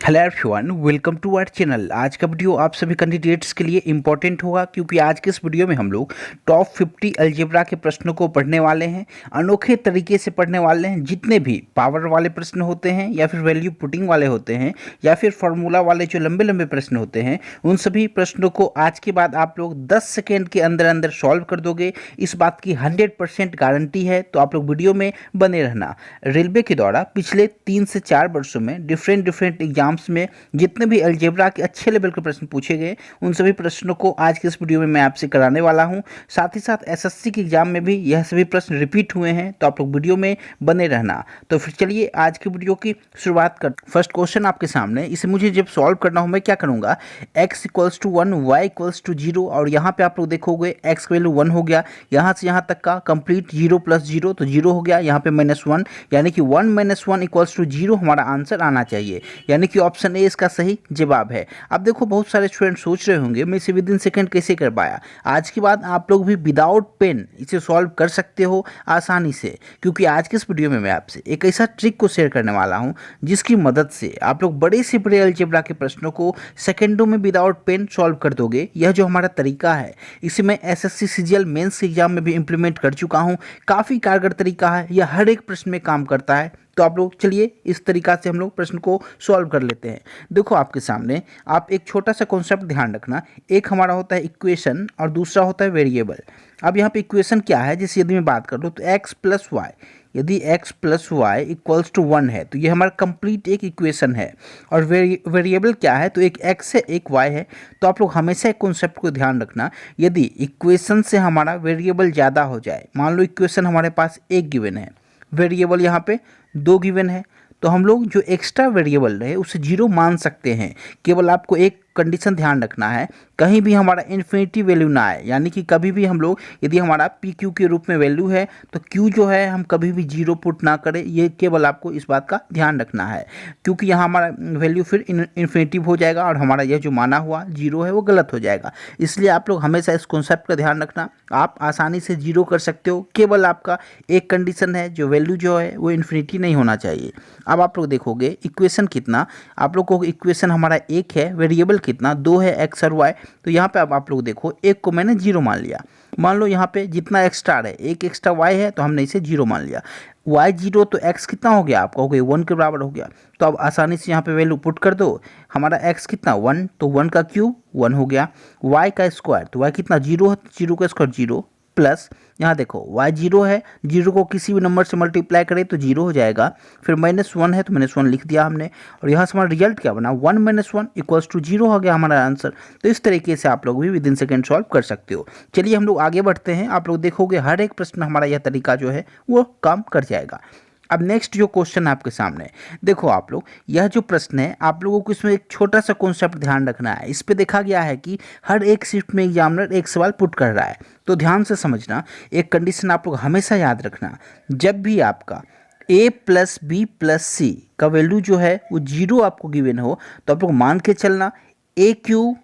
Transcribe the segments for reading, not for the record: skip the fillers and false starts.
Hello everyone, welcome to our channel. आज का video आप सभी कैंडिडेट्स के लिए इंपॉर्टेंट होगा क्योंकि आज के इस वीडियो में हम लोग टॉप 50 अलजेब्रा के प्रश्नों को पढ़ने वाले हैं। अनोखे तरीके से पढ़ने वाले हैं। जितने भी पावर वाले प्रश्न होते हैं या फिर वैल्यू पुटिंग वाले होते हैं या फिर फार्मूला वाले जो लंबे लंबे प्रश्न होते हैं, उन सभी प्रश्नों को आज के बाद आप लोग 10 सेकेंड के अंदर अंदर सॉल्व कर दोगे। इस बात की 100% गारंटी है। तो आप लोग वीडियो में बने रहना। रेलवे के द्वारा पिछले 3 से 4 वर्षों में डिफरेंट एग्जाम्स में जितने भी अलजेब्रा के अच्छे लेवल के प्रश्न पूछे गए, उन सभी प्रश्नों को आज के इस वीडियो में मैं आपसे कराने वाला हूं। साथ ही साथ एसएससी के एग्जाम में भी यह सभी प्रश्न रिपीट हुए हैं। तो आप लोग वीडियो में बने रहना। तो फिर चलिए आज की वीडियो की शुरुआत कर। फर्स्ट क्वेश्चन आपके सामने, इसे मुझे जब सॉल्व करना हो मैं क्या करूंगा, x equals to 1, y equals to 0 और यहाँ पे आप लोग देखोगे x का वैल्यू 1 हो गया। यहाँ से यहाँ तक का कंप्लीट 0 प्लस 0 तो 0 हो गया। यहाँ पे -1 यानी कि 1 - 1 इक्वल्स टू 0 हमारा आंसर आना चाहिए, यानी कि ऑप्शन ए इसका सही जवाब है। अब देखो बहुत सारे स्टूडेंट सोच रहे होंगे मैं इसे विद इन सेकंड कैसे कर पाया। आज के बाद आप लोग भी विदाउट पेन इसे सॉल्व कर सकते हो आसानी से, क्योंकि आज के इस वीडियो में मैं आपसे एक ऐसा ट्रिक को शेयर करने वाला हूं जिसकी मदद से आप लोग बड़े से बड़े अलजेब्रा के प्रश्नों को सेकंडों में विदाउट पेन सॉल्व कर दोगे। यह जो हमारा तरीका है इसे मैं एसएससी सीजीएल मेंस के एग्जाम में भी इंप्लीमेंट कर चुका हूं। काफ़ी कारगर तरीका है, यह हर एक प्रश्न में काम करता है। तो आप लोग चलिए इस तरीका से हम लोग प्रश्न को सॉल्व कर लेते हैं। देखो आपके सामने आप एक छोटा सा कॉन्सेप्ट ध्यान रखना। एक हमारा होता है इक्वेशन और दूसरा होता है वेरिएबल। अब यहाँ पे इक्वेशन क्या है, जैसे यदि मैं बात कर लूँ तो x प्लस वाई, यदि x plus y equals to 1 है तो ये हमारा कंप्लीट एक इक्वेशन है। और वेरिएबल क्या है, तो एक x है एक y है। तो आप लोग हमेशा एक कॉन्सेप्ट को ध्यान रखना, यदि इक्वेशन से हमारा वेरिएबल ज़्यादा हो जाए, मान लो इक्वेशन हमारे पास एक गिवन है, वेरिएबल यहाँ पे 2 गिवन है, तो हम लोग जो एक्स्ट्रा वेरिएबल रहे उसे 0 मान सकते हैं। केवल आपको एक कंडीशन ध्यान रखना है, कहीं भी हमारा इन्फिनिटी वैल्यू ना आए, यानी कि कभी भी हम लोग यदि हमारा पी क्यू के रूप में वैल्यू है तो क्यू जो है हम कभी भी 0 पुट ना करें। ये केवल आपको इस बात का ध्यान रखना है, क्योंकि यहाँ हमारा वैल्यू फिर इन्फिनिटी हो जाएगा और हमारा यह जो माना हुआ 0 है वो गलत हो जाएगा। इसलिए आप लोग हमेशा इस कॉन्सेप्ट का ध्यान रखना। आप आसानी से 0 कर सकते हो, केवल आपका एक कंडीशन है, जो वैल्यू जो है वो इन्फिनिटी नहीं होना चाहिए। अब आप लोग देखोगे इक्वेशन कितना, आप लोग को इक्वेशन हमारा 1 है, वेरिएबल कितना 2 है, x और y। तो यहाँ पे अब आप लोग देखो एक को मैंने 0 मान लिया। मान लो यहाँ पे जितना एक्स्ट्रा है, एक एक्स्ट्रा y है तो हमने इसे 0 मान लिया। y 0 तो x कितना हो गया आपका, हो गया 1 के बराबर हो गया। तो अब आसानी से यहाँ पे वैल्यू पुट कर दो। हमारा x कितना 1, तो 1 का क्यूब 1 हो गया। y का स्क्वायर, तो y कितना 0 है, 0 का स्क्वायर 0 प्लस यहाँ देखो y 0 है, 0 को किसी भी नंबर से मल्टीप्लाई करें तो 0 हो जाएगा। फिर -1 है तो -1 लिख दिया हमने, और यहाँ से हमारा रिजल्ट क्या बना 1 - 1 इक्वल्स टू 0 हो गया हमारा आंसर। तो इस तरीके से आप लोग भी विद इन सेकेंड सॉल्व कर सकते हो। चलिए हम लोग आगे बढ़ते हैं। आप लोग देखोगे हर एक प्रश्न हमारा यह तरीका जो है वो काम कर जाएगा। अब नेक्स्ट जो क्वेश्चन आपके सामने देखो आप लोग, यह जो प्रश्न है आप लोगों को इसमें एक छोटा सा कॉन्सेप्ट ध्यान रखना है। इस पे देखा गया है कि हर एक शिफ्ट में एग्जामिनर एक सवाल पुट कर रहा है, तो ध्यान से समझना। एक कंडीशन आप लोग हमेशा याद रखना, जब भी आपका a plus b plus c का वैल्यू जो है वो 0 आपको गिवन हो, तो आप लोग मान के चलना a cube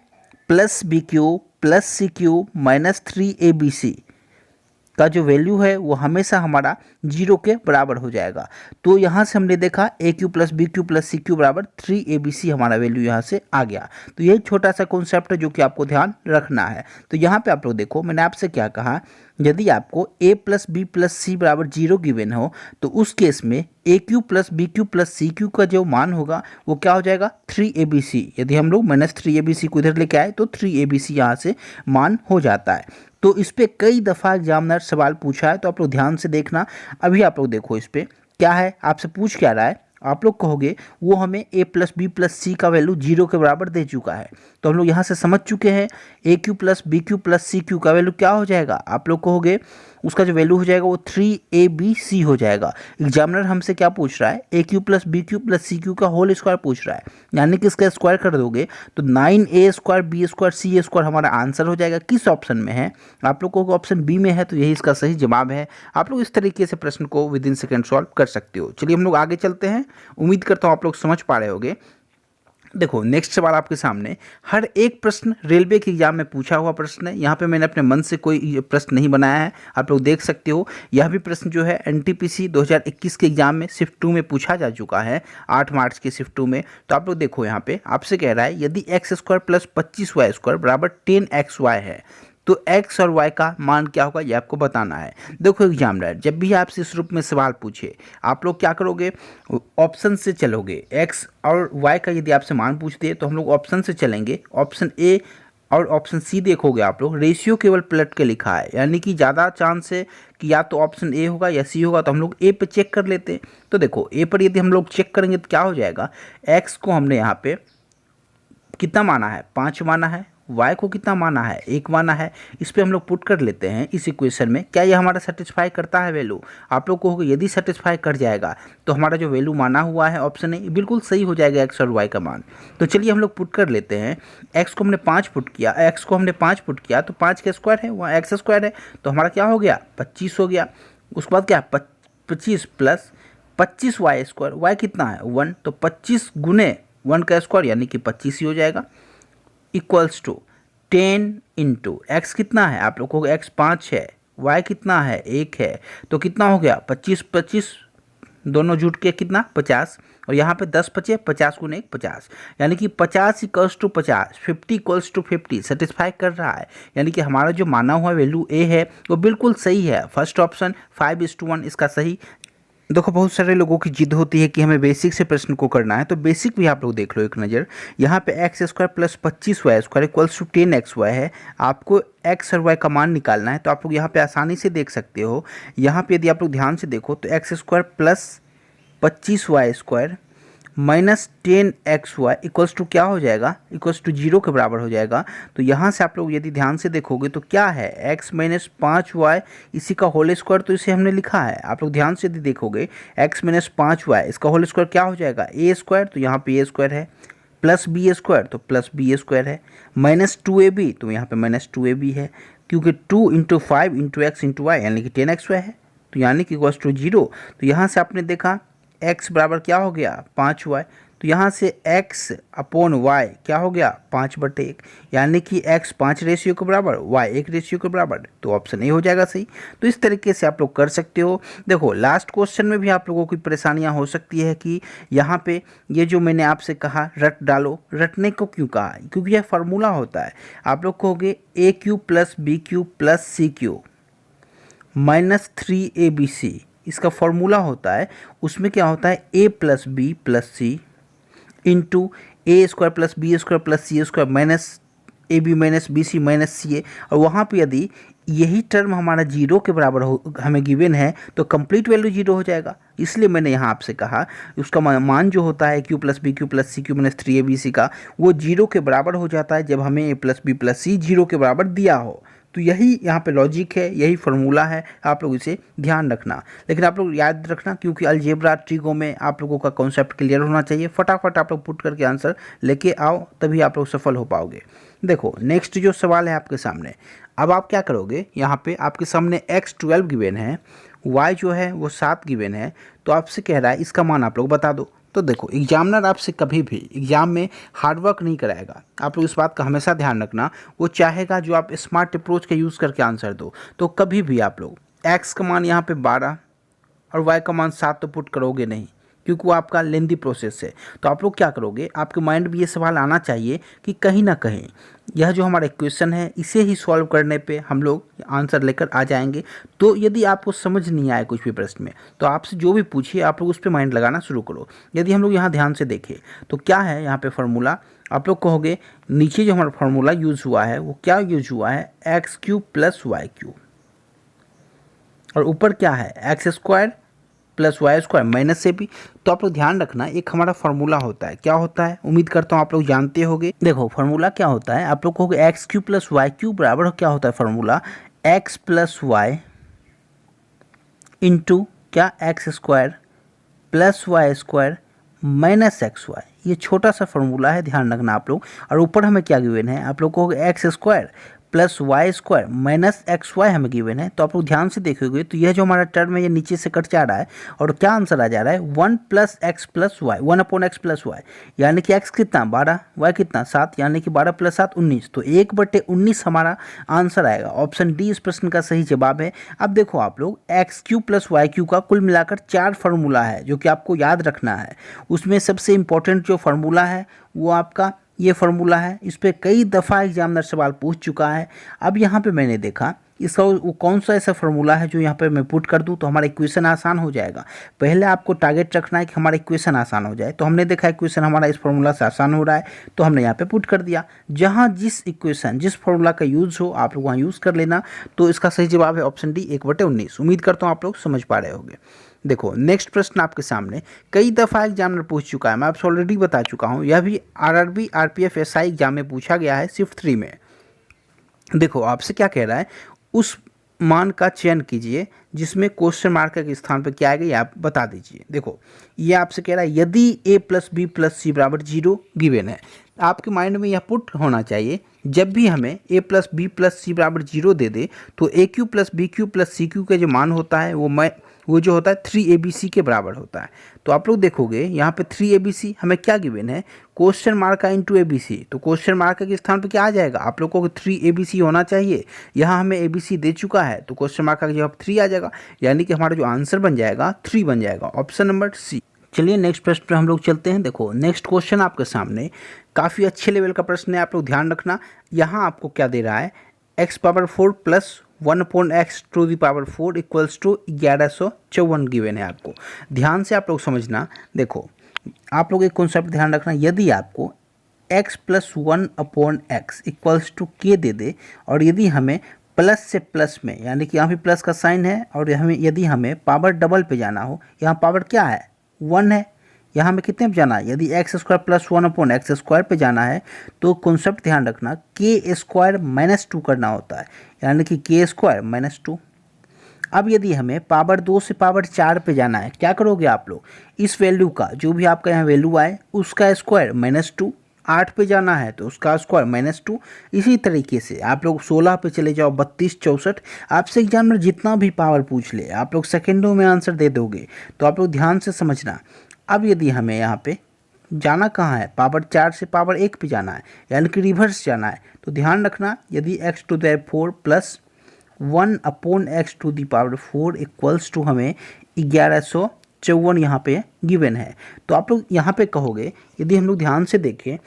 plus b cube plus c cube minus 3abc का जो वैल्यू है वो हमेशा हमारा 0 के बराबर हो जाएगा। तो यहाँ से हमने देखा a cube plus b cube plus c cube बराबर 3abc हमारा वैल्यू यहाँ से आ गया। तो यही छोटा सा कॉन्सेप्ट है जो कि आपको ध्यान रखना है। तो यहाँ पे आप लोग देखो मैंने आपसे क्या कहा, यदि आपको a plus b plus c बराबर 0 गिवन हो तो उस केस में a cube plus b cube plus c cube का जो मान होगा वो क्या हो जाएगा 3abc। यदि हम लोग -3abc को इधर लेके आए तो 3abc यहाँ से मान हो जाता है। तो इस पे कई दफ़ा एग्जामिनर सवाल पूछा है, तो आप लोग ध्यान से देखना। अभी आप लोग देखो इस पे क्या है, आपसे पूछ क्या रहा है, आप लोग कहोगे वो हमें a plus b plus c का वैल्यू 0 के बराबर दे चुका है। तो हम लोग यहाँ से समझ चुके हैं a cube plus b cube plus c cube का वैल्यू क्या हो जाएगा, आप लोग कहोगे उसका जो वैल्यू हो जाएगा वो 3abc हो जाएगा। एग्जामिनर हमसे क्या पूछ रहा है, a cube plus b cube plus c cube का होल स्क्वायर पूछ रहा है, यानी कि इसका स्क्वायर कर दोगे तो 9a square b square c square हमारा आंसर हो जाएगा। किस ऑप्शन में है, आप लोग को ऑप्शन बी में है, तो यही इसका सही जवाब है। आप लोग इस तरीके से प्रश्न को विद इन सेकेंड सॉल्व कर सकते हो। चलिए हम लोग आगे चलते हैं। उम्मीद करता हूँ आप लोग समझ पा रहे होगे। देखो नेक्स्ट सवाल आपके सामने, हर एक प्रश्न रेलवे के एग्जाम में पूछा हुआ प्रश्न है। यहाँ पे मैंने अपने मन से कोई प्रश्न नहीं बनाया है, आप लोग देख सकते हो। यह भी प्रश्न जो है एनटीपीसी 2021 के एग्जाम में शिफ्ट 2 में पूछा जा चुका है, 8 मार्च के शिफ्ट 2 में। तो आप लोग देखो यहाँ पे आपसे कह रहा है यदि एक्स स्क्वायर प्लस 25y² बराबर 10xy है तो x और y का मान क्या होगा, ये आपको बताना है। देखो एग्जामिनर जब भी आपसे इस रूप में सवाल पूछे, आप लोग क्या करोगे, ऑप्शन से चलोगे। x और y का यदि आपसे मान पूछते हैं तो हम लोग ऑप्शन से चलेंगे। ऑप्शन ए और ऑप्शन सी देखोगे आप लोग, रेशियो केवल पलट के लिखा है, यानी कि ज़्यादा चांस है कि या तो ऑप्शन ए होगा या सी होगा, तो हम लोग ए पे चेक कर लेते हैं। तो देखो ए पर यदि हम लोग चेक करेंगे तो क्या हो जाएगा, x को हमने यहाँ पे कितना माना है, 5 माना है, y को कितना माना है, 1 माना है। इस पे हम लोग पुट कर लेते हैं इस इक्वेशन में। क्या ये हमारा सेटिस्फाई करता है वैल्यू, आप लोग को होगा यदि सेटिस्फाई कर जाएगा तो हमारा जो वैल्यू माना हुआ है ऑप्शन ए बिल्कुल सही हो जाएगा, x और y का मान। तो चलिए हम लोग पुट कर लेते हैं। x को हमने 5 पुट किया, x को हमने 5 पुट किया तो 5 का स्क्वायर है, वहाँ x स्क्वायर है, तो हमारा क्या हो गया, 25 हो गया। उसके बाद क्या, 25 प्लस 25y², y कितना है 1, तो 25 गुने 1 का स्क्वायर यानी कि 25 ही हो जाएगा, इक्वल्स टू 10 इंटू एक्स कितना है, आप लोगों को x 5 है, y कितना है 1 है, तो कितना हो गया 25 25 दोनों जुट के कितना 50, और यहाँ पे 10 बचे 50 गुने 1 50, यानी कि 50 इक्वल्स टू 50, 50 इक्वल्स टू 50 सेटिस्फाई कर रहा है। यानी कि हमारा जो माना हुआ वैल्यू ए है वो बिल्कुल सही है। फर्स्ट ऑप्शन 5:1 इसका सही। देखो बहुत सारे लोगों की जिद होती है कि हमें बेसिक से प्रश्न को करना है, तो बेसिक भी आप लोग देख लो एक नज़र। यहाँ पे x² plus 25y² equals to 10xy है। आपको x और y का मान निकालना है, तो आप लोग यहाँ पे आसानी से देख सकते हो। यहाँ पे यदि आप लोग ध्यान से देखो तो x² plus 25y² minus 10xy equals to क्या हो जाएगा, इक्वल्स टू 0 के बराबर हो जाएगा। तो यहाँ से आप लोग यदि ध्यान से देखोगे तो क्या है, x माइनस 5y इसी का होल स्क्वायर, तो इसे हमने लिखा है। आप लोग ध्यान से यदि देखोगे x माइनस 5y इसका होल स्क्वायर क्या हो जाएगा, a², तो यहाँ पे a² है, प्लस b² तो प्लस b² है, माइनस 2ab तो यहाँ पे माइनस 2ab है, क्योंकि 2 into 5 into x into y यानी कि 10xy है, तो यानी कि इक्वल्स टू 0। तो यहाँ से आपने देखा x बराबर क्या हो गया 5y, तो यहाँ से x अपॉन y क्या हो गया 5/1, यानी कि x 5 रेशियो के बराबर, y 1 रेशियो के बराबर, तो ऑप्शन ए हो जाएगा सही। तो इस तरीके से आप लोग कर सकते हो। देखो लास्ट क्वेश्चन में भी आप लोगों की परेशानियाँ हो सकती है कि यहाँ पे ये जो मैंने आपसे कहा रट डालो, रटने को क्यों कहा, क्योंकि यह फार्मूला होता है। आप लोग कहोगे a³ plus b³ plus c³ minus 3abc इसका फॉर्मूला होता है। उसमें क्या होता है a plus b plus c into a² plus b² plus c² minus ab minus bc minus ca, और वहाँ पे यदि यही टर्म हमारा 0 के बराबर हो, हमें गिवन है, तो कंप्लीट वैल्यू 0 हो जाएगा। इसलिए मैंने यहाँ आपसे कहा उसका मान जो होता है q plus b³ plus c³ minus 3abc का, वो 0 के बराबर हो जाता है जब हमें a plus b plus c 0 के बराबर दिया हो। तो यही यहाँ पे लॉजिक है, यही फार्मूला है, आप लोग इसे ध्यान रखना। लेकिन आप लोग याद रखना, क्योंकि अलजेब्रा ट्रिगो में आप लोगों का कॉन्सेप्ट क्लियर होना चाहिए। फटाफट आप लोग पुट करके आंसर लेके आओ, तभी आप लोग सफल हो पाओगे। देखो नेक्स्ट जो सवाल है आपके सामने, अब आप क्या करोगे, यहाँ पे आपके सामने x 12 गिवन है, y जो है वो 7 गिवन है, तो आपसे कह रहा है इसका मान आप लोग बता दो। तो देखो एग्जामिनर आपसे कभी भी एग्जाम में हार्डवर्क नहीं कराएगा, आप लोग इस बात का हमेशा ध्यान रखना। वो चाहेगा जो आप स्मार्ट अप्रोच का यूज़ करके आंसर दो। तो कभी भी आप लोग x का मान यहाँ पे 12 और y का मान 7 तो पुट करोगे नहीं, क्योंकि वो आपका लेंदी प्रोसेस है। तो आप लोग क्या करोगे, आपके माइंड में ये सवाल आना चाहिए कि कहीं ना कहीं यह जो हमारा इक्वेशन है इसे ही सॉल्व करने पे हम लोग आंसर लेकर आ जाएंगे। तो यदि आपको समझ नहीं आए कुछ भी प्रश्न में, तो आपसे जो भी पूछिए आप लोग उस पर माइंड लगाना शुरू करो। यदि हम लोग यहाँ ध्यान से देखें तो क्या है यहाँ पे फार्मूला, आप लोग कहोगे नीचे जो हमारा फार्मूला यूज़ हुआ है वो क्या यूज हुआ है, x³ प्लस y³, और ऊपर क्या है x² प्लस y² माइनस से भी। तो आप लोग ध्यान रखना, एक हमारा फार्मूला होता है, क्या होता है, उम्मीद करता हूँ आप लोग जानते होंगे। देखो फार्मूला क्या होता है, आप लोग कहोगे x³ प्लस y³ बराबर क्या होता है formula, x plus y into क्या x² plus y² minus xy। ये छोटा सा फार्मूला है, ध्यान रखना आप लोग। और ऊपर हमें क्या गिवन है, आप लोग कहोगे x² plus y square minus x y हमें गिवन है। तो आप लोग ध्यान से देखोगे तो यह जो हमारा टर्म है ये नीचे से कट जा रहा है और क्या आंसर आ जा रहा है 1 plus x plus y, 1/x plus y, यानी कि एक्स कितना 12, वाई कितना 7, यानी कि 12 + 7 19। तो 1/19 हमारा आंसर आएगा। ऑप्शन डी इस प्रश्न का सही जवाब है। अब देखो आप लोग x³ + y³ का कुल मिलाकर 4 फार्मूला है जो कि आपको याद रखना है। उसमें सबसे इंपॉर्टेंट जो फार्मूला है वो आपका ये फार्मूला है। इस पर कई दफ़ा एग्जामिनर सवाल पूछ चुका है। अब यहाँ पे मैंने देखा इसका वो कौन सा ऐसा फार्मूला है जो यहाँ पे मैं पुट कर दूँ तो हमारा इक्वेशन आसान हो जाएगा। पहले आपको टारगेट रखना है कि हमारा इक्वेशन आसान हो जाए। तो हमने देखा इक्वेशन हमारा इस फार्मूला से आसान हो रहा है तो हमने यहाँ पे पुट कर दिया। जहाँ जिस इक्वेशन जिस फार्मूला का यूज़ हो आप लोग वहाँ यूज़ कर लेना। तो इसका सही जवाब है ऑप्शन डी 1/19। उम्मीद करता हूँ आप लोग समझ पा रहे होंगे। देखो नेक्स्ट प्रश्न आपके सामने कई दफ़ा एग्जामिनर पूछ चुका है, मैं आपसे ऑलरेडी बता चुका हूँ। यह भी आरआरबी आरपीएफ एसआई एग्जाम में पूछा गया है शिफ्ट 3 में। देखो आपसे क्या कह रहा है, उस मान का चयन कीजिए जिसमें क्वेश्चन मार्क के स्थान पर क्या आएगा ये आप बता दीजिए। देखो ये आपसे कह रहा है यदि a + b + c = 0 गिवन है। आपके माइंड में यह पुट होना चाहिए जब भी हमें a + b + c = 0 दे दे तो a³ + b³ + c³ का जो मान होता है वो जो होता है 3abc के बराबर होता है। तो आप लोग देखोगे यहाँ पे 3abc हमें क्या गिवन है, क्वेश्चन मार्क का इंटू abc। तो क्वेश्चन मार्क के स्थान पे क्या आ जाएगा, आप लोग को 3abc होना चाहिए। यहाँ हमें abc दे चुका है तो क्वेश्चन मार्क का जवाब 3 आ जाएगा, यानी कि हमारा जो आंसर बन जाएगा 3 बन जाएगा, ऑप्शन नंबर सी। चलिए नेक्स्ट प्रश्न पर हम लोग चलते हैं। देखो नेक्स्ट क्वेश्चन आपके सामने काफ़ी अच्छे लेवल का प्रश्न है, आप लोग ध्यान रखना। यहाँ आपको क्या दे रहा है, x⁴ + 1/x⁴ = 1154 गिवन है आपको। ध्यान से आप लोग समझना। देखो आप लोग एक कॉन्सेप्ट ध्यान रखना, यदि आपको x + 1/x = k दे दे और यदि हमें प्लस से प्लस में, यानी कि यहाँ भी प्लस का साइन है और यदि हमें पावर डबल पे जाना हो, यहाँ पावर क्या है 1 है, यहाँ हमें कितने पे जाना है, यदि x² + 1/x² पे जाना है तो कॉन्सेप्ट ध्यान रखना k² - 2 करना होता है, यानी कि k² - 2। अब यदि हमें पावर 2 से पावर 4 पे जाना है, क्या करोगे आप लोग, इस वैल्यू का जो भी आपका यहाँ वैल्यू आए उसका स्क्वायर -2, 8 पे जाना है तो उसका स्क्वायर -2। इसी तरीके से आप लोग 16 पे चले जाओ, 32, 64। आपसे एग्जामिनर जितना भी पावर पूछ ले आप लोग सेकेंडों में आंसर दे दोगे। तो आप लोग ध्यान से समझना। अब यदि हमें यहाँ पे जाना कहाँ है, पावर 4 से पावर 1 पे जाना है, यानी कि रिवर्स जाना है। तो ध्यान रखना यदि x⁴ + 1/x⁴ = हमें 1154 यहाँ पे गिवन है। तो आप लोग यहाँ पे कहोगे, यदि हम लोग ध्यान से देखें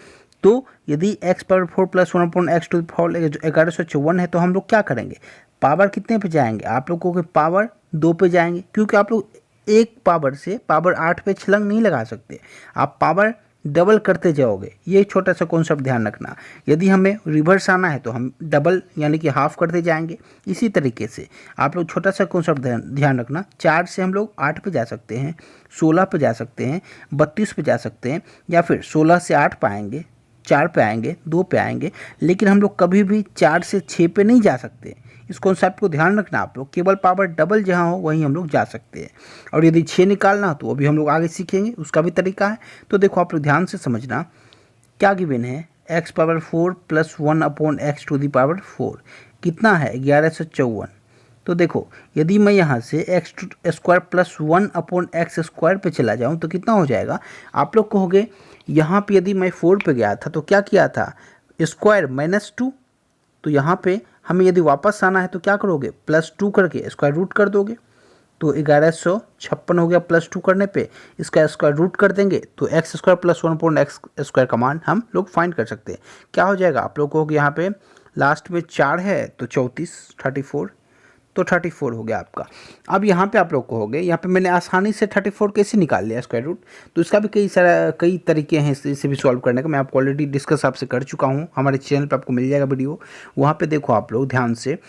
तो यदि x⁴ + 1/x⁴ 1154 है तो हम लोग क्या करेंगे, पावर कितने पे जाएंगे, आप लोग कहोगे पावर 2 पे जाएंगे, क्योंकि आप लोग एक पावर से पावर 8 पे छलांग नहीं लगा सकते, आप पावर डबल करते जाओगे। ये छोटा सा कॉन्सेप्ट ध्यान रखना। यदि हमें रिवर्स आना है तो हम डबल यानी कि हाफ करते जाएंगे। इसी तरीके से आप लोग छोटा सा कॉन्सेप्ट ध्यान रखना, 4 से हम लोग 8 पे जा सकते हैं, 16 पे जा सकते हैं, 32 पे जा सकते हैं, या फिर 16 से 8 पे आएंगे, 4 पे आएंगे, 2 पे आएंगे, लेकिन हम लोग कभी भी 4 से 6 पे नहीं जा सकते। इस कॉन्सेप्ट को ध्यान रखना आप लोग, केवल पावर डबल जहाँ हो वहीं हम लोग जा सकते हैं। और यदि 6 निकालना हो तो वो भी हम लोग आगे सीखेंगे, उसका भी तरीका है। तो देखो आप लोग ध्यान से समझना, क्या गिवन है, x⁴ + 1/x⁴ कितना है 1154। तो देखो यदि मैं यहाँ से x² + 1/x² पे चला जाऊँ तो कितना हो जाएगा, आप लोग कहोगे यहाँ पे यदि मैं 4 पे गया था तो क्या किया था, स्क्वायर -2। तो यहाँ पे हमें यदि वापस आना है तो क्या करोगे, +2 करके स्क्वायर रूट कर दोगे। तो 1156 हो गया, +2 करने पे इसका स्क्वायर रूट कर देंगे तो x² + 1/x² का मान हम लोग फाइंड कर सकते हैं। क्या हो जाएगा, आप लोग कहोगे यहाँ पे लास्ट में 4 है तो 34, 34, तो 34 हो गया आपका। अब यहाँ पे आप लोग कहोगे, यहाँ पे मैंने आसानी से 34 कैसे निकाल लिया स्क्वायर रूट, तो इसका भी कई तरीके हैं इसे भी सॉल्व करने का। मैं आपको ऑलरेडी डिस्कस आपसे कर चुका हूँ, हमारे चैनल पे आपको मिल जाएगा वीडियो, वहाँ पे देखो आप लोग ध्यान से।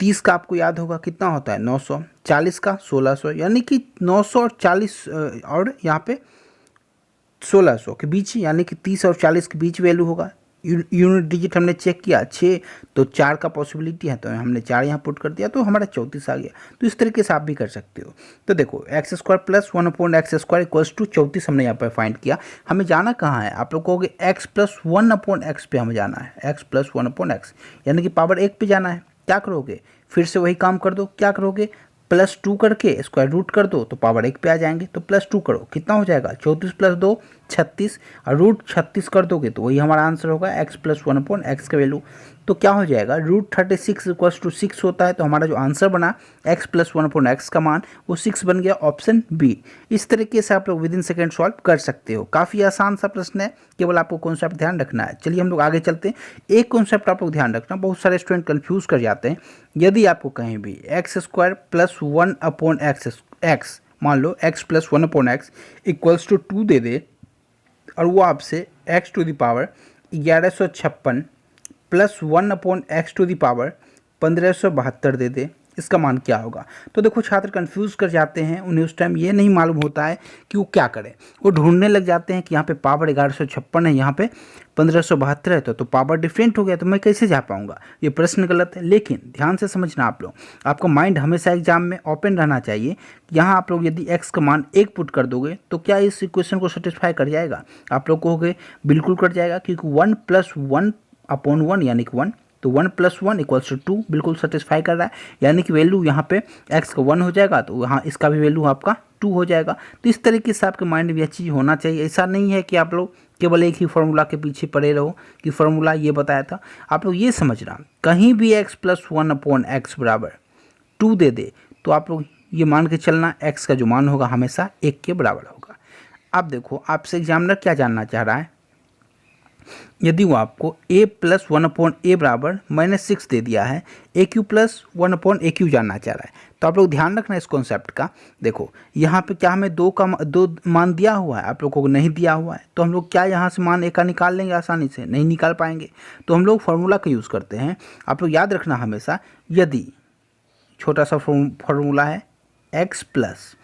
30 का आपको याद होगा कितना होता है 900, 40 का 1600, यानी कि 900 और 40 और यहाँ पे 1600 के बीच, यानी कि 30 और 40 के बीच वैल्यू होगा। यूनिट डिजिट हमने चेक किया 6, तो 4 का पॉसिबिलिटी है, तो हमने 4 यहाँ पुट कर दिया तो हमारा 34 आ गया। तो इस तरीके से आप भी कर सकते हो। तो देखो x square plus 1/x² equals to 34 हमने यहाँ पर फाइंड किया। हमें जाना कहाँ है, आप लोग कहोगे x प्लस 1/x पे हमें जाना है, x प्लस 1/x यानी कि पावर 1 पे जाना है। क्या करोगे, फिर से वही काम कर दो, क्या करोगे, +2 करके स्क्वायर रूट कर दो तो पावर 1 पे आ जाएंगे। तो +2 करो, कितना हो जाएगा, 34 + 2 36, और रूट 36 कर दोगे तो वही हमारा आंसर होगा x प्लस 1/x का वैल्यू। तो क्या हो जाएगा, √36 = 6 होता है। तो हमारा जो आंसर बना x प्लस 1/x का मान वो 6 बन गया, ऑप्शन बी। इस तरीके से आप लोग विद इन सेकेंड सॉल्व कर सकते हो। काफ़ी आसान सा प्रश्न है, केवल आपको कॉन्सेप्ट ध्यान रखना है। चलिए हम लोग आगे चलते हैं। एक कॉन्सेप्ट आप लोग ध्यान रखना, बहुत सारे स्टूडेंट कन्फ्यूज़ कर जाते हैं। यदि आपको कहीं भी x² प्लस 1/x मान लो x plus 1/x equals to 2 दे दे, और वो आपसे x to the power 1156 plus 1/x to the power 1572 दे दे, इसका मान क्या होगा। तो देखो छात्र कंफ्यूज कर जाते हैं, उन्हें उस टाइम ये नहीं मालूम होता है कि वो क्या करें। वो ढूंढने लग जाते हैं कि यहाँ पे पावर 1156 है, यहाँ पे 1572 है, तो पावर डिफरेंट हो गया, तो मैं कैसे जा पाऊंगा। ये प्रश्न गलत है। लेकिन ध्यान से समझना आप लोग, आपका माइंड हमेशा एग्जाम में ओपन रहना चाहिए। यहाँ आप लोग यदि x का मान 1 पुट कर दोगे तो क्या इस इक्वेशन को सेटिस्फाई कर जाएगा। आप लोग कहोगे बिल्कुल कर जाएगा, क्योंकि 1 + 1/1 यानी कि 1, तो 1 + 1 = 2 बिल्कुल सेटिस्फाई कर रहा है। यानी कि वैल्यू यहाँ पे x का 1 हो जाएगा, तो यहाँ इसका भी वैल्यू आपका 2 हो जाएगा। तो इस तरीके से आपके माइंड में यह चीज़ होना चाहिए। ऐसा नहीं है कि आप लोग केवल एक ही फार्मूला के पीछे पड़े रहो कि फार्मूला ये बताया था। आप लोग ये समझना, कहीं भी x प्लस 1/x बराबर 2 दे दे तो आप लोग ये मान के चलना x का जो मान होगा हमेशा 1 के बराबर होगा। अब देखो आपसे एग्जामिनर क्या जानना चाह रहा है, यदि वो आपको a प्लस 1/a बराबर -6 दे दिया है, AQ प्लस 1/AQ जानना चाह रहा है, तो आप लोग ध्यान रखना इस कॉन्सेप्ट का। देखो यहाँ पे क्या हमें दो मान दिया हुआ है, आप लोगों को नहीं दिया हुआ है, तो हम लोग क्या यहाँ से मान a का निकाल लेंगे आसानी से, नहीं निकाल पाएंगे। तो हम लोग फार्मूला का यूज़ करते हैं। आप लोग याद रखना हमेशा, यदि छोटा सा फार्मूला है x plus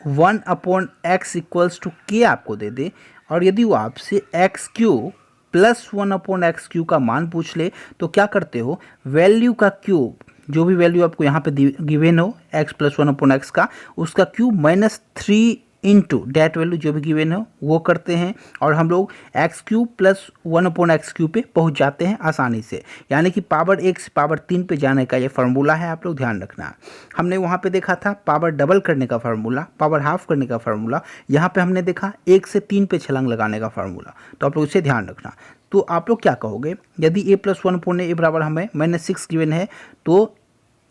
1/x equals to k आपको दे दे, और यदि वो आपसे x³ प्लस 1/x³ का मान पूछ ले, तो क्या करते हो, वैल्यू का क्यूब, जो भी वैल्यू आपको यहाँ पे गिवन हो x प्लस 1/x का, उसका क्यूब -3 इंटू डेट वैल्यू जो भी गिवन हो वो करते हैं, और हम लोग x³ प्लस 1/x³ पे पहुँच जाते हैं आसानी से। यानी कि पावर 1 से पावर 3 पे जाने का ये फार्मूला है, आप लोग ध्यान रखना। हमने वहाँ पे देखा था पावर डबल करने का फार्मूला, पावर हाफ करने का फार्मूला, यहाँ पे हमने देखा 1 से 3 पे छलांग लगाने का फार्मूला। तो आप लोग इसे ध्यान रखना। तो आप लोग क्या कहोगे, यदि a प्लस 1/a बराबर हमें -6 गिवन है, तो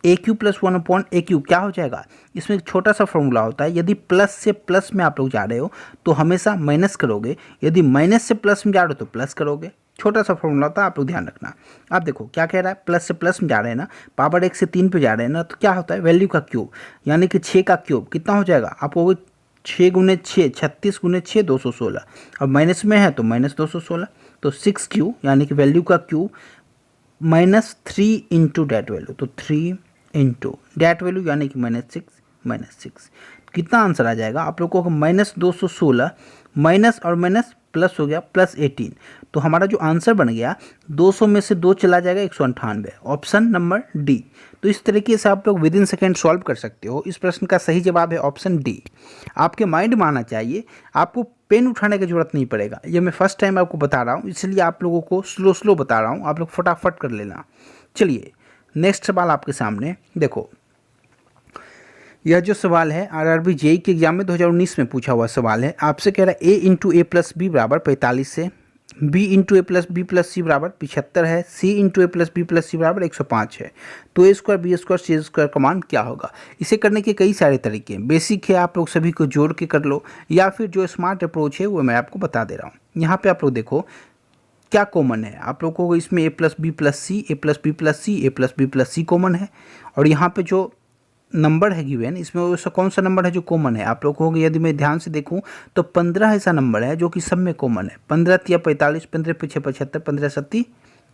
AQ प्लस 1/AQ क्या हो जाएगा। इसमें एक छोटा सा फॉर्मूला होता है, यदि प्लस से प्लस में आप लोग जा रहे हो तो हमेशा माइनस करोगे, यदि माइनस से प्लस में जा रहे हो तो प्लस करोगे। छोटा सा फॉर्मूला होता है, आप लोग ध्यान रखना। आप देखो क्या कह रहा है, प्लस से प्लस में जा रहे हैं ना, पावर 1 से 3 पे जा रहे हैं ना, तो क्या होता है वैल्यू का क्यूब, यानी कि 6 का क्यूब कितना हो जाएगा, आप कहोगे 6 × 6 36 × 6 216, अब माइनस में है तो -216, तो 6Q यानी कि वैल्यू का क्यूब -3 इंटू डेट वैल्यू, तो 3 इंटू डेट वैल्यू यानी कि -6 कितना आंसर आ जाएगा आप लोगों को, -216 माइनस और माइनस प्लस हो गया +18। तो हमारा जो आंसर बन गया 200 में से 2 चला जाएगा 198, ऑप्शन नंबर डी। तो इस तरीके से आप लोग विद इन सेकेंड सॉल्व कर सकते हो। इस प्रश्न का सही जवाब है ऑप्शन डी। आपके माइंड में आना चाहिए, आपको पेन उठाने की जरूरत नहीं पड़ेगा। ये मैं फर्स्ट टाइम आपको बता रहा हूँ, इसलिए आप लोगों को स्लो बता रहा हूँ, आप लोग फटाफट कर लेना। चलिए नेक्स्ट सवाल आपके सामने देखो, यह जो सवाल है आरआरबी जेईई के एग्जाम में 2019 में पूछा हुआ सवाल है। आपसे कह रहा है a × a + b बराबर 45 है, b × a + b + c बराबर 75 है, c × a + b + c बराबर 105 है। तो a² b² c² का मान क्या होगा। इसे करने के कई सारे तरीके हैं, बेसिक है, आप लोग सभी को जोड़ के कर लो, या फिर जो स्मार्ट अप्रोच है वो मैं आपको बता दे रहा हूँ। यहाँ पे आप लोग देखो क्या कॉमन है, आप लोगों को इसमें a + b + c, a + b + c, a + b + c common है, और यहाँ पे जो नंबर है गिवन, इसमें वैसा कौन सा नंबर है जो कॉमन है। आप लोग कहोगे यदि मैं ध्यान से देखूं तो 15 ऐसा नंबर है जो कि सब में कॉमन है, 15 × 45, 15 × 6 75, 15 × 7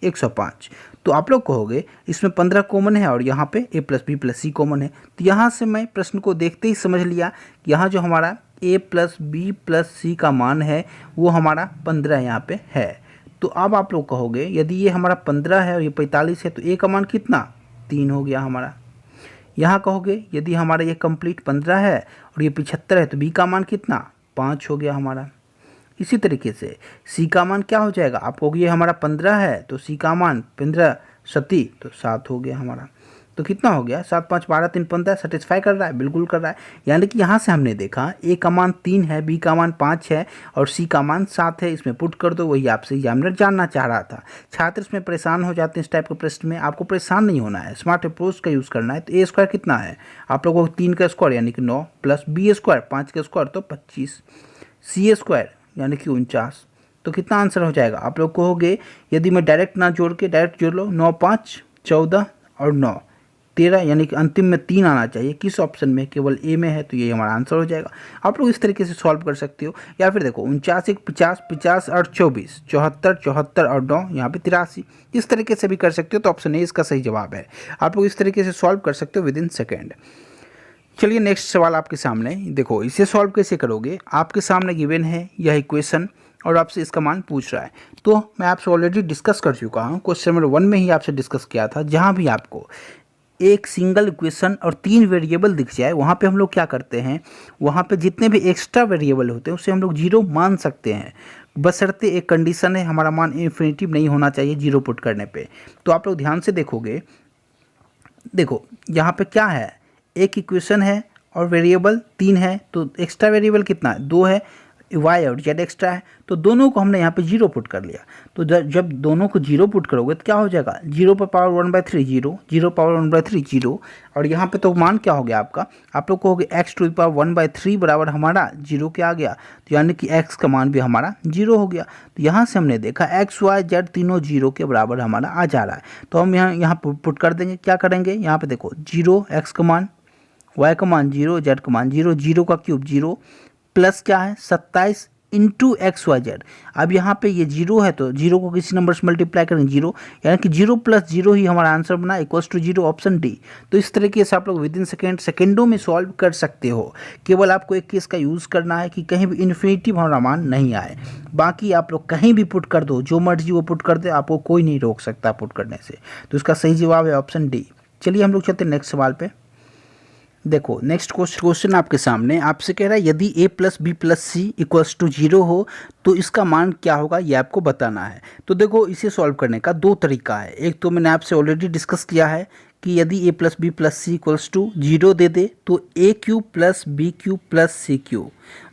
105। तो आप लोग कहोगे इसमें 15 कॉमन है और यहाँ पे a + b + c कॉमन है। तो यहाँ से मैं प्रश्न को देखते ही समझ लिया, यहाँ जो हमारा a + b + c का मान है वो हमारा 15 यहाँ पे है। तो अब आप लोग कहोगे यदि ये हमारा 15 है और ये 45 है तो ए का मान कितना 3 हो गया हमारा। यहाँ कहोगे यदि हमारा ये कंप्लीट 15 है और ये 75 है तो बी का मान कितना 5 हो गया हमारा। इसी तरीके से सी का मान क्या हो जाएगा, आप कहोगे ये हमारा 15 है तो सी का मान 15 सती तो 7 हो गया हमारा। तो कितना हो गया 7 5 12 3 15 सेटिस्फाई कर रहा है, बिल्कुल कर रहा है। यानी कि यहाँ से हमने देखा ए का मान 3 है, बी का मान 5 है और सी का मान 7 है, इसमें पुट कर दो। वही आपसे एग्जामिनर जानना चाह रहा था। छात्र इसमें परेशान हो जाते हैं इस टाइप के प्रश्न में, आपको परेशान नहीं होना है, स्मार्ट अप्रोच का यूज़ करना है। तो ए स्क्वायर कितना है आप लोगों को 3 का स्क्वायर यानी कि 9 प्लस बी स्क्वायर 5 का स्क्वायर तो 25, सी स्क्वायर यानी कि 49। तो कितना आंसर हो जाएगा आप लोग कहोगे यदि मैं डायरेक्ट ना जोड़ के डायरेक्ट जोड़ लो 9 5 14 और 9 13 यानी कि अंतिम में 3 आना चाहिए, किस ऑप्शन में केवल ए में है, तो ये हमारा आंसर हो जाएगा। आप लोग इस तरीके से सॉल्व कर सकते हो। या फिर देखो 49 1 50 50 और 24 74 74 और 9 यहाँ पे 83, इस तरीके से भी कर सकते हो। तो ऑप्शन ए इसका सही जवाब है। आप लोग इस तरीके से सॉल्व कर सकते हो विद इन सेकेंड। चलिए नेक्स्ट सवाल आपके सामने, देखो इसे सॉल्व कैसे करोगे। आपके सामने गिवन है यह इक्वेशन और आपसे इसका मान पूछ रहा है। तो मैं आपसे ऑलरेडी डिस्कस कर चुका हूँ, क्वेश्चन नंबर 1 में ही आपसे डिस्कस किया था। जहाँ भी आपको एक सिंगल इक्वेशन और 3 वेरिएबल दिख जाए वहाँ पे हम लोग क्या करते हैं, वहाँ पे जितने भी एक्स्ट्रा वेरिएबल होते हैं उसे हम लोग 0 मान सकते हैं, बशर्ते एक कंडीशन है हमारा मान इन्फिनिटिव नहीं होना चाहिए 0 पुट करने पे। तो आप लोग ध्यान से देखोगे, देखो यहाँ पे क्या है, एक इक्वेशन है और वेरिएबल 3 है, तो एक्स्ट्रा वेरिएबल कितना है 2 है, y और z एक्स्ट्रा है, तो दोनों को हमने यहाँ पे 0 पुट कर लिया। तो जब दोनों को 0 पुट करोगे तो क्या हो जाएगा 0 पर पावर 1/3 0, 0 पावर 1/3 0, और यहाँ पे तो मान क्या हो गया आपका, आप लोग कहोगे x टू द पावर 1/3 बराबर हमारा 0 के आ गया। तो यानी कि x का मान भी हमारा 0 हो गया। तो यहाँ से हमने देखा x y z तीनों 0 के बराबर हमारा आ जा रहा है। तो हम यहाँ पुट कर देंगे, क्या करेंगे यहाँ पे देखो 0 x का मान, y का मान 0, z का मान 0, 0 का क्यूब 0 प्लस क्या है 27 इंटू एक्स वाई जेड। अब यहाँ पे ये 0 है तो 0 को किसी नंबर से मल्टीप्लाई करेंगे 0, यानी कि 0 प्लस 0 ही हमारा आंसर बना इक्वल्स टू 0, ऑप्शन डी। तो इस तरीके से आप लोग विद इन सेकेंडों में सॉल्व कर सकते हो। केवल आपको एक केस का यूज़ करना है कि कहीं भी इन्फिनिटिव हमारा मान नहीं आए, बाकी आप लोग कहीं भी पुट कर दो, जो मर्जी वो पुट कर दे, आपको कोई नहीं रोक सकता पुट करने से। तो इसका सही जवाब है ऑप्शन डी। चलिए हम लोग चलते हैं नेक्स्ट सवाल पे। देखो नेक्स्ट क्वेश्चन आपके सामने, आपसे कह रहा है यदि a plus b plus c equals to 0 हो तो इसका मान क्या होगा, ये आपको बताना है। तो देखो इसे सॉल्व करने का 2 तरीका है। एक तो मैंने आपसे ऑलरेडी डिस्कस किया है कि यदि a plus b plus c equals to 0 दे दे तो a cube plus b cube plus c cube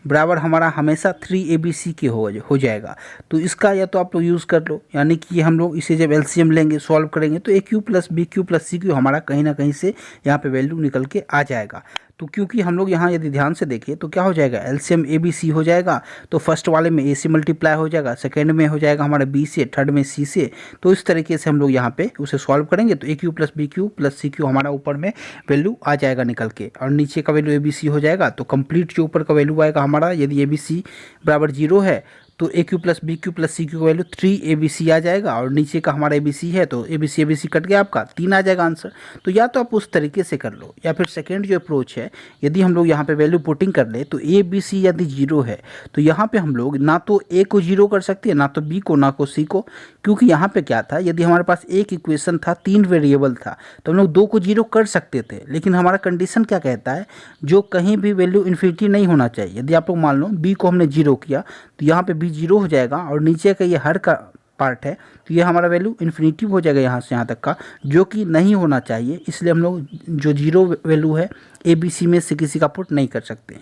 बराबर हमारा हमेशा 3abc के हो जाएगा। तो इसका या तो आप लोग यूज़ कर लो, यानी कि हम लोग इसे जब एलसीएम लेंगे सॉल्व करेंगे तो a cube plus b cube plus c cube हमारा कहीं ना कहीं से यहाँ पे वैल्यू निकल के आ जाएगा। तो क्योंकि हम लोग यहाँ यदि ध्यान से देखें तो क्या हो जाएगा, एलसीएम ABC हो जाएगा। तो फर्स्ट वाले में A से मल्टीप्लाई हो जाएगा, सेकेंड में हो जाएगा हमारा B से, थर्ड में C से। तो इस तरीके से हम लोग यहाँ पे उसे सॉल्व करेंगे तो a cube plus b cube plus c cube हमारा ऊपर में वैल्यू आ जाएगा निकल के, और नीचे का वैल्यू ABC हो जाएगा। तो कंप्लीट जो ऊपर का वैल्यू आएगा हमारा, यदि ABC बराबर 0 है तो a cube plus b cube plus c cube का वैल्यू 3abc आ जाएगा, और नीचे का हमारा abc है तो abc कट गया, आपका 3 आ जाएगा आंसर। तो या तो आप उस तरीके से कर लो, या फिर सेकेंड जो अप्रोच है, यदि हम लोग यहाँ पे वैल्यू पुटिंग कर ले तो abc यदि 0 है तो यहाँ पे हम लोग ना तो a को 0 कर सकते हैं, ना तो b को, ना को c को। क्योंकि यहाँ पे क्या था, यदि हमारे पास एक इक्वेशन था 3 वेरिएबल था तो हम लोग 2 को 0 कर सकते थे, लेकिन हमारा कंडीशन क्या कहता है, जो कहीं भी वैल्यू इन्फिनिटी नहीं होना चाहिए। यदि आप लोग मान लो b को हमने 0 किया तो यहाँ पे b 0 हो जाएगा, और नीचे का ये हर का पार्ट है तो ये हमारा वैल्यू इन्फिनिटिव हो जाएगा यहाँ से यहाँ तक का, जो कि नहीं होना चाहिए। इसलिए हम लोग जो 0 वैल्यू है ABC में से किसी का पुट नहीं कर सकते।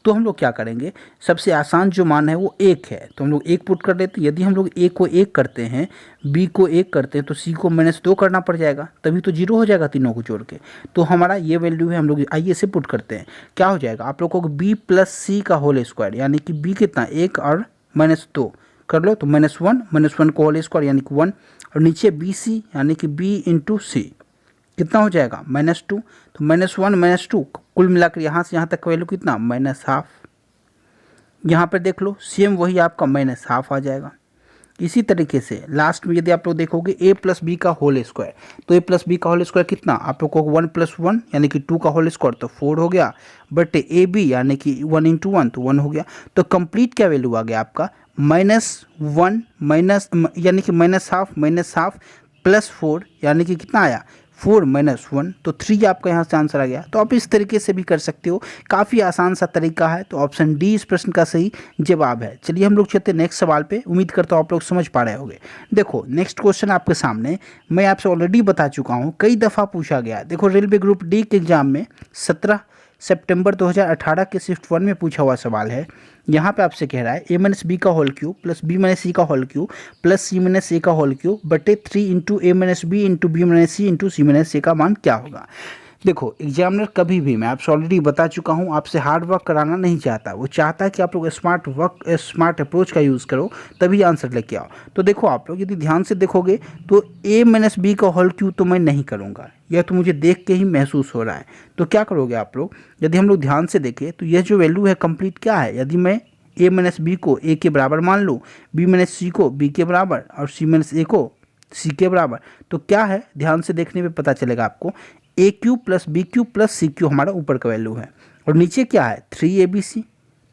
तो हम लोग क्या करेंगे, सबसे आसान जो मान है वो 1 है, तो हम लोग 1 पुट कर देते। यदि हम लोग a को 1 करते हैं, b को 1 करते हैं, तो c को -2 करना पड़ जाएगा, तभी तो 0 हो जाएगा तीनों को जोड़ के। तो हमारा ये वैल्यू है, हम लोग आइए से पुट करते हैं। क्या हो जाएगा, आप लोगों को b प्लस सी का होल स्क्वायर, यानी कि b कितना 1 और -2 कर लो, तो -1 को होल स्क्वायर यानी कि 1, और नीचे BC यानी कि b इंटू सी कितना हो जाएगा -2। तो -1 -2 कुल मिलाकर यहाँ से यहाँ तक का वैल्यू कितना -12। यहाँ पर देख लो सेम वही आपका -12 आ जाएगा। इसी तरीके से लास्ट में यदि आप लोग देखोगे a प्लस बी का होल स्क्वायर, तो a प्लस बी का होल स्क्वायर कितना, आप लोग को 1 + 1 यानी कि 2 का होल स्क्वायर तो 4 हो गया, बट ab यानी कि 1 × 1 तो 1 हो गया। तो कंप्लीट क्या वैल्यू आ गया आपका -1 माइनस यानी कि -हाफ +4 यानी कि कितना आया 4 - 1 तो 3 आपका यहाँ से आंसर आ गया। तो आप इस तरीके से भी कर सकते हो, काफ़ी आसान सा तरीका है। तो ऑप्शन डी इस प्रश्न का सही जवाब है। चलिए हम लोग चलते हैं नेक्स्ट सवाल पे। उम्मीद करता हूँ आप लोग समझ पा रहे होंगे। देखो नेक्स्ट क्वेश्चन आपके सामने, मैं आपसे ऑलरेडी बता चुका हूँ, कई दफ़ा पूछा गया है। देखो रेलवे ग्रुप डी के एग्जाम में 17 सितंबर 2018 के शिफ्ट 1 में पूछा हुआ सवाल है। यहाँ पे आपसे कह रहा है a-b का होल क्यूब प्लस b-c का होल क्यूब प्लस c-a का होल क्यूब बटे 3 into a-b into b-c into c-a का मान क्या होगा। देखो एग्जामिनर कभी भी, मैं आपसे ऑलरेडी बता चुका हूँ, आपसे हार्ड वर्क कराना नहीं चाहता। वो चाहता है कि आप लोग स्मार्ट अप्रोच का यूज़ करो, तभी आंसर लेके आओ। तो देखो आप लोग यदि ध्यान से देखोगे तो a-b का होल क्यूब तो मैं नहीं करूँगा, यह तो मुझे देख के ही महसूस हो रहा है। तो क्या करोगे आप लोग, यदि हम लोग ध्यान से देखें तो यह जो वैल्यू है कंप्लीट क्या है। यदि मैं a-b को a के बराबर मान लूँ, b-c को b के बराबर और c-a को c के बराबर, तो क्या है ध्यान से देखने पे पता चलेगा आपको, a cube plus b cube plus c cube हमारा ऊपर का वैल्यू है और नीचे क्या है 3abc।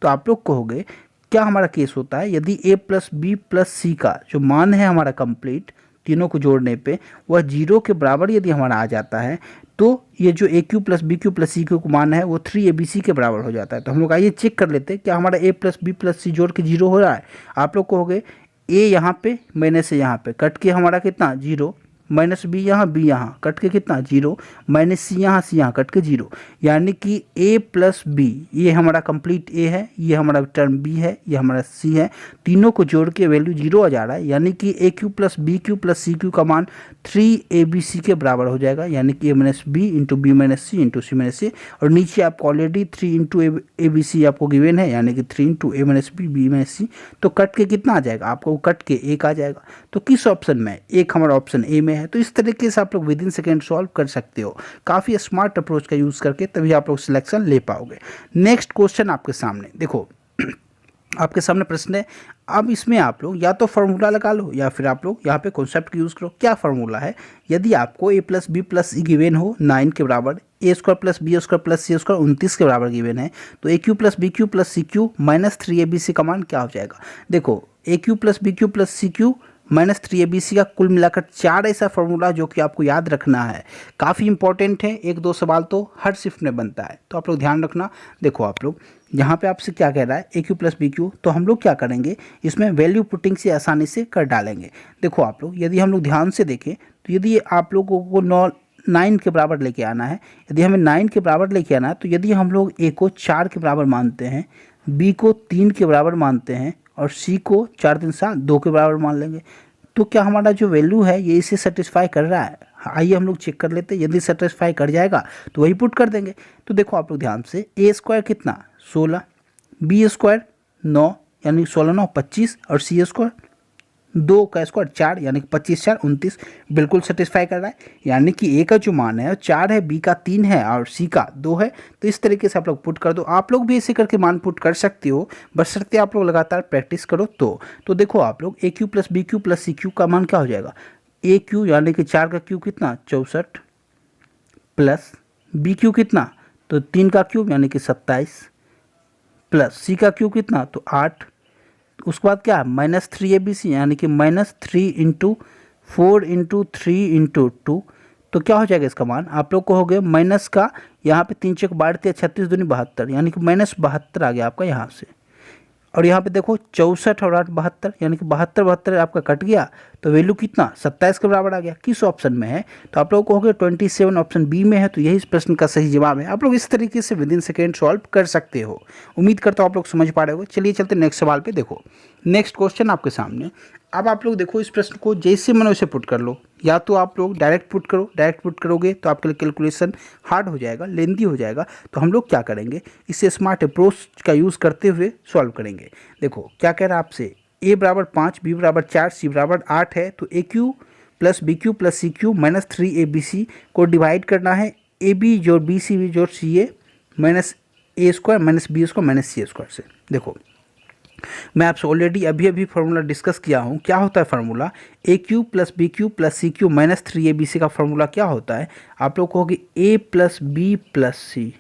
तो आप लोग कहोगे क्या हमारा केस होता है, यदि a plus b plus c का जो मान है हमारा कंप्लीट तीनों को जोड़ने पे वह 0 के बराबर यदि हमारा आ जाता है, तो ये जो a cube plus b cube plus c cube का मान है वो 3abc के बराबर हो जाता है। तो हम लोग आइए चेक कर लेते हैं क्या हमारा a प्लस बी प्लस सी जोड़ के 0 हो रहा है। आप लोग कहोगे ए यहाँ पे माइनस से यहाँ पे कट के हमारा कितना 0, माइनस बी यहाँ बी यहाँ कट के कितना 0, माइनस सी यहाँ कट के 0, यानी कि a प्लस बी ये हमारा कंप्लीट a है, ये हमारा टर्म b है, ये हमारा c है, तीनों को जोड़ के वैल्यू 0 आ जा रहा है। यानी कि a cube plus b cube plus c cube का मान 3abc के बराबर हो जाएगा, यानी कि a minus b into b minus c into c minus c. और नीचे आपको ऑलरेडी 3 इंटू abc आपको गिवन है, यानी कि 3 into a minus b minus c. तो कट के कितना आ जाएगा आपको, कट के 1 आ जाएगा। तो किस ऑप्शन में, एक हमारा ऑप्शन ए में है। तो इस तरीके से आप लोग विद इन सेकेंड सॉल्व कर सकते हो, काफ़ी स्मार्ट अप्रोच का यूज़ करके, तभी आप लोग सिलेक्शन ले पाओगे। नेक्स्ट क्वेश्चन आपके सामने देखो, आपके सामने प्रश्न है। अब इसमें आप लोग या तो फार्मूला लगा लो या फिर आप लोग यहाँ पे कॉन्सेप्ट यूज़ करो। क्या फार्मूला है, यदि आपको a plus b plus c given हो 9 के बराबर, a square plus b square plus c square 29 के बराबर गिवेन है, तो a cube plus b cube plus c cube minus 3abc का मान क्या हो जाएगा। देखो a cube plus b cube plus c cube minus 3abc का कुल मिलाकर 4 ऐसा फार्मूला जो कि आपको याद रखना है, काफ़ी इंपॉर्टेंट है। 1-2 सवाल तो हर शिफ्ट में बनता है, तो आप लोग ध्यान रखना। देखो आप लोग यहाँ पे आपसे क्या कह रहा है a cube plus b cube, तो हम लोग क्या करेंगे इसमें वैल्यू पुटिंग से आसानी से कर डालेंगे। देखो आप लोग यदि हम लोग ध्यान से देखें तो यदि आप लोगों को 9 के बराबर लेके आना है, यदि हमें 9 के बराबर लेके आना है, तो यदि हम लोग a को 4 के बराबर मानते हैं, b को 3 के बराबर मानते हैं और c को 4 3 7 2 के बराबर मान लेंगे, तो क्या हमारा जो वैल्यू है ये इसे सेटिस्फाई कर रहा है। आइए हम लोग चेक कर लेते हैं, यदि सेटिस्फाई कर जाएगा तो वही पुट कर देंगे। तो देखो आप लोग ध्यान से, a स्क्वायर कितना 16, बी स्क्वायर 9 यानी 16 9 25 और सी स्क्वायर 2 का स्क्वायर 4 यानी कि 25 4 29, बिल्कुल सेटिस्फाई कर रहा है। यानी कि ए का जो मान है 4 है, बी का 3 है और सी का 2 है। तो इस तरीके से आप लोग पुट कर दो। आप लोग भी ऐसे करके मान पुट कर सकते हो, बशर्ते आप लोग लगातार प्रैक्टिस करो। तो देखो आप लोग a cube plus b cube plus c cube का मान क्या हो जाएगा, ए क्यू यानी कि 4 का क्यू कितना 64 प्लस बी क्यू कितना तो 3 का क्यूब यानी कि 27 प्लस सी का क्यूब कितना तो 8, उसके बाद क्या माइनस 3abc यानी कि माइनस 3 इंटू 4 इंटू 3 इंटू 2। तो क्या हो जाएगा इसका मान, आप लोग को हो गया माइनस का यहाँ पे 3 चौक 12 36 दूनी 72 यानी कि माइनस 72 आ गया आपका यहाँ से। और यहाँ पे देखो 64 और 8 72 यानी कि 72 72 आपका कट गया, तो वैल्यू कितना 27 के बराबर आ गया। किस ऑप्शन में है, तो आप लोगों को हो गया 27 ऑप्शन बी में है। तो यही इस प्रश्न का सही जवाब है। आप लोग इस तरीके से विद इन सेकेंड सॉल्व कर सकते हो। उम्मीद करता हूँ आप लोग समझ पा रहे हो। चलिए चलते नेक्स्ट सवाल पे। देखो नेक्स्ट क्वेश्चन आपके सामने। अब आप लोग देखो इस प्रश्न को जैसे मन वैसे पुट कर लो, या तो आप लोग डायरेक्ट पुट करो, डायरेक्ट पुट करोगे तो आपके लिए कैलकुलेशन हार्ड हो जाएगा, लेंदी हो जाएगा। तो हम लोग क्या करेंगे, इसे स्मार्ट अप्रोच का यूज़ करते हुए सॉल्व करेंगे। देखो क्या कह रहा है आपसे, a बराबर 5 b बराबर 4 c बराबर 8 है, तो a cube plus b cube plus c cube minus 3abc को डिवाइड करना है ए बी जोड़ बी सी जोड़ c a minus a square minus b square minus c square से। देखो मैं आपसे ऑलरेडी अभी फार्मूला डिस्कस किया हूँ। क्या होता है formula, a cube plus b cube plus c cube minus 3abc का फार्मूला क्या होता है, आप लोग कहोगे a plus b plus c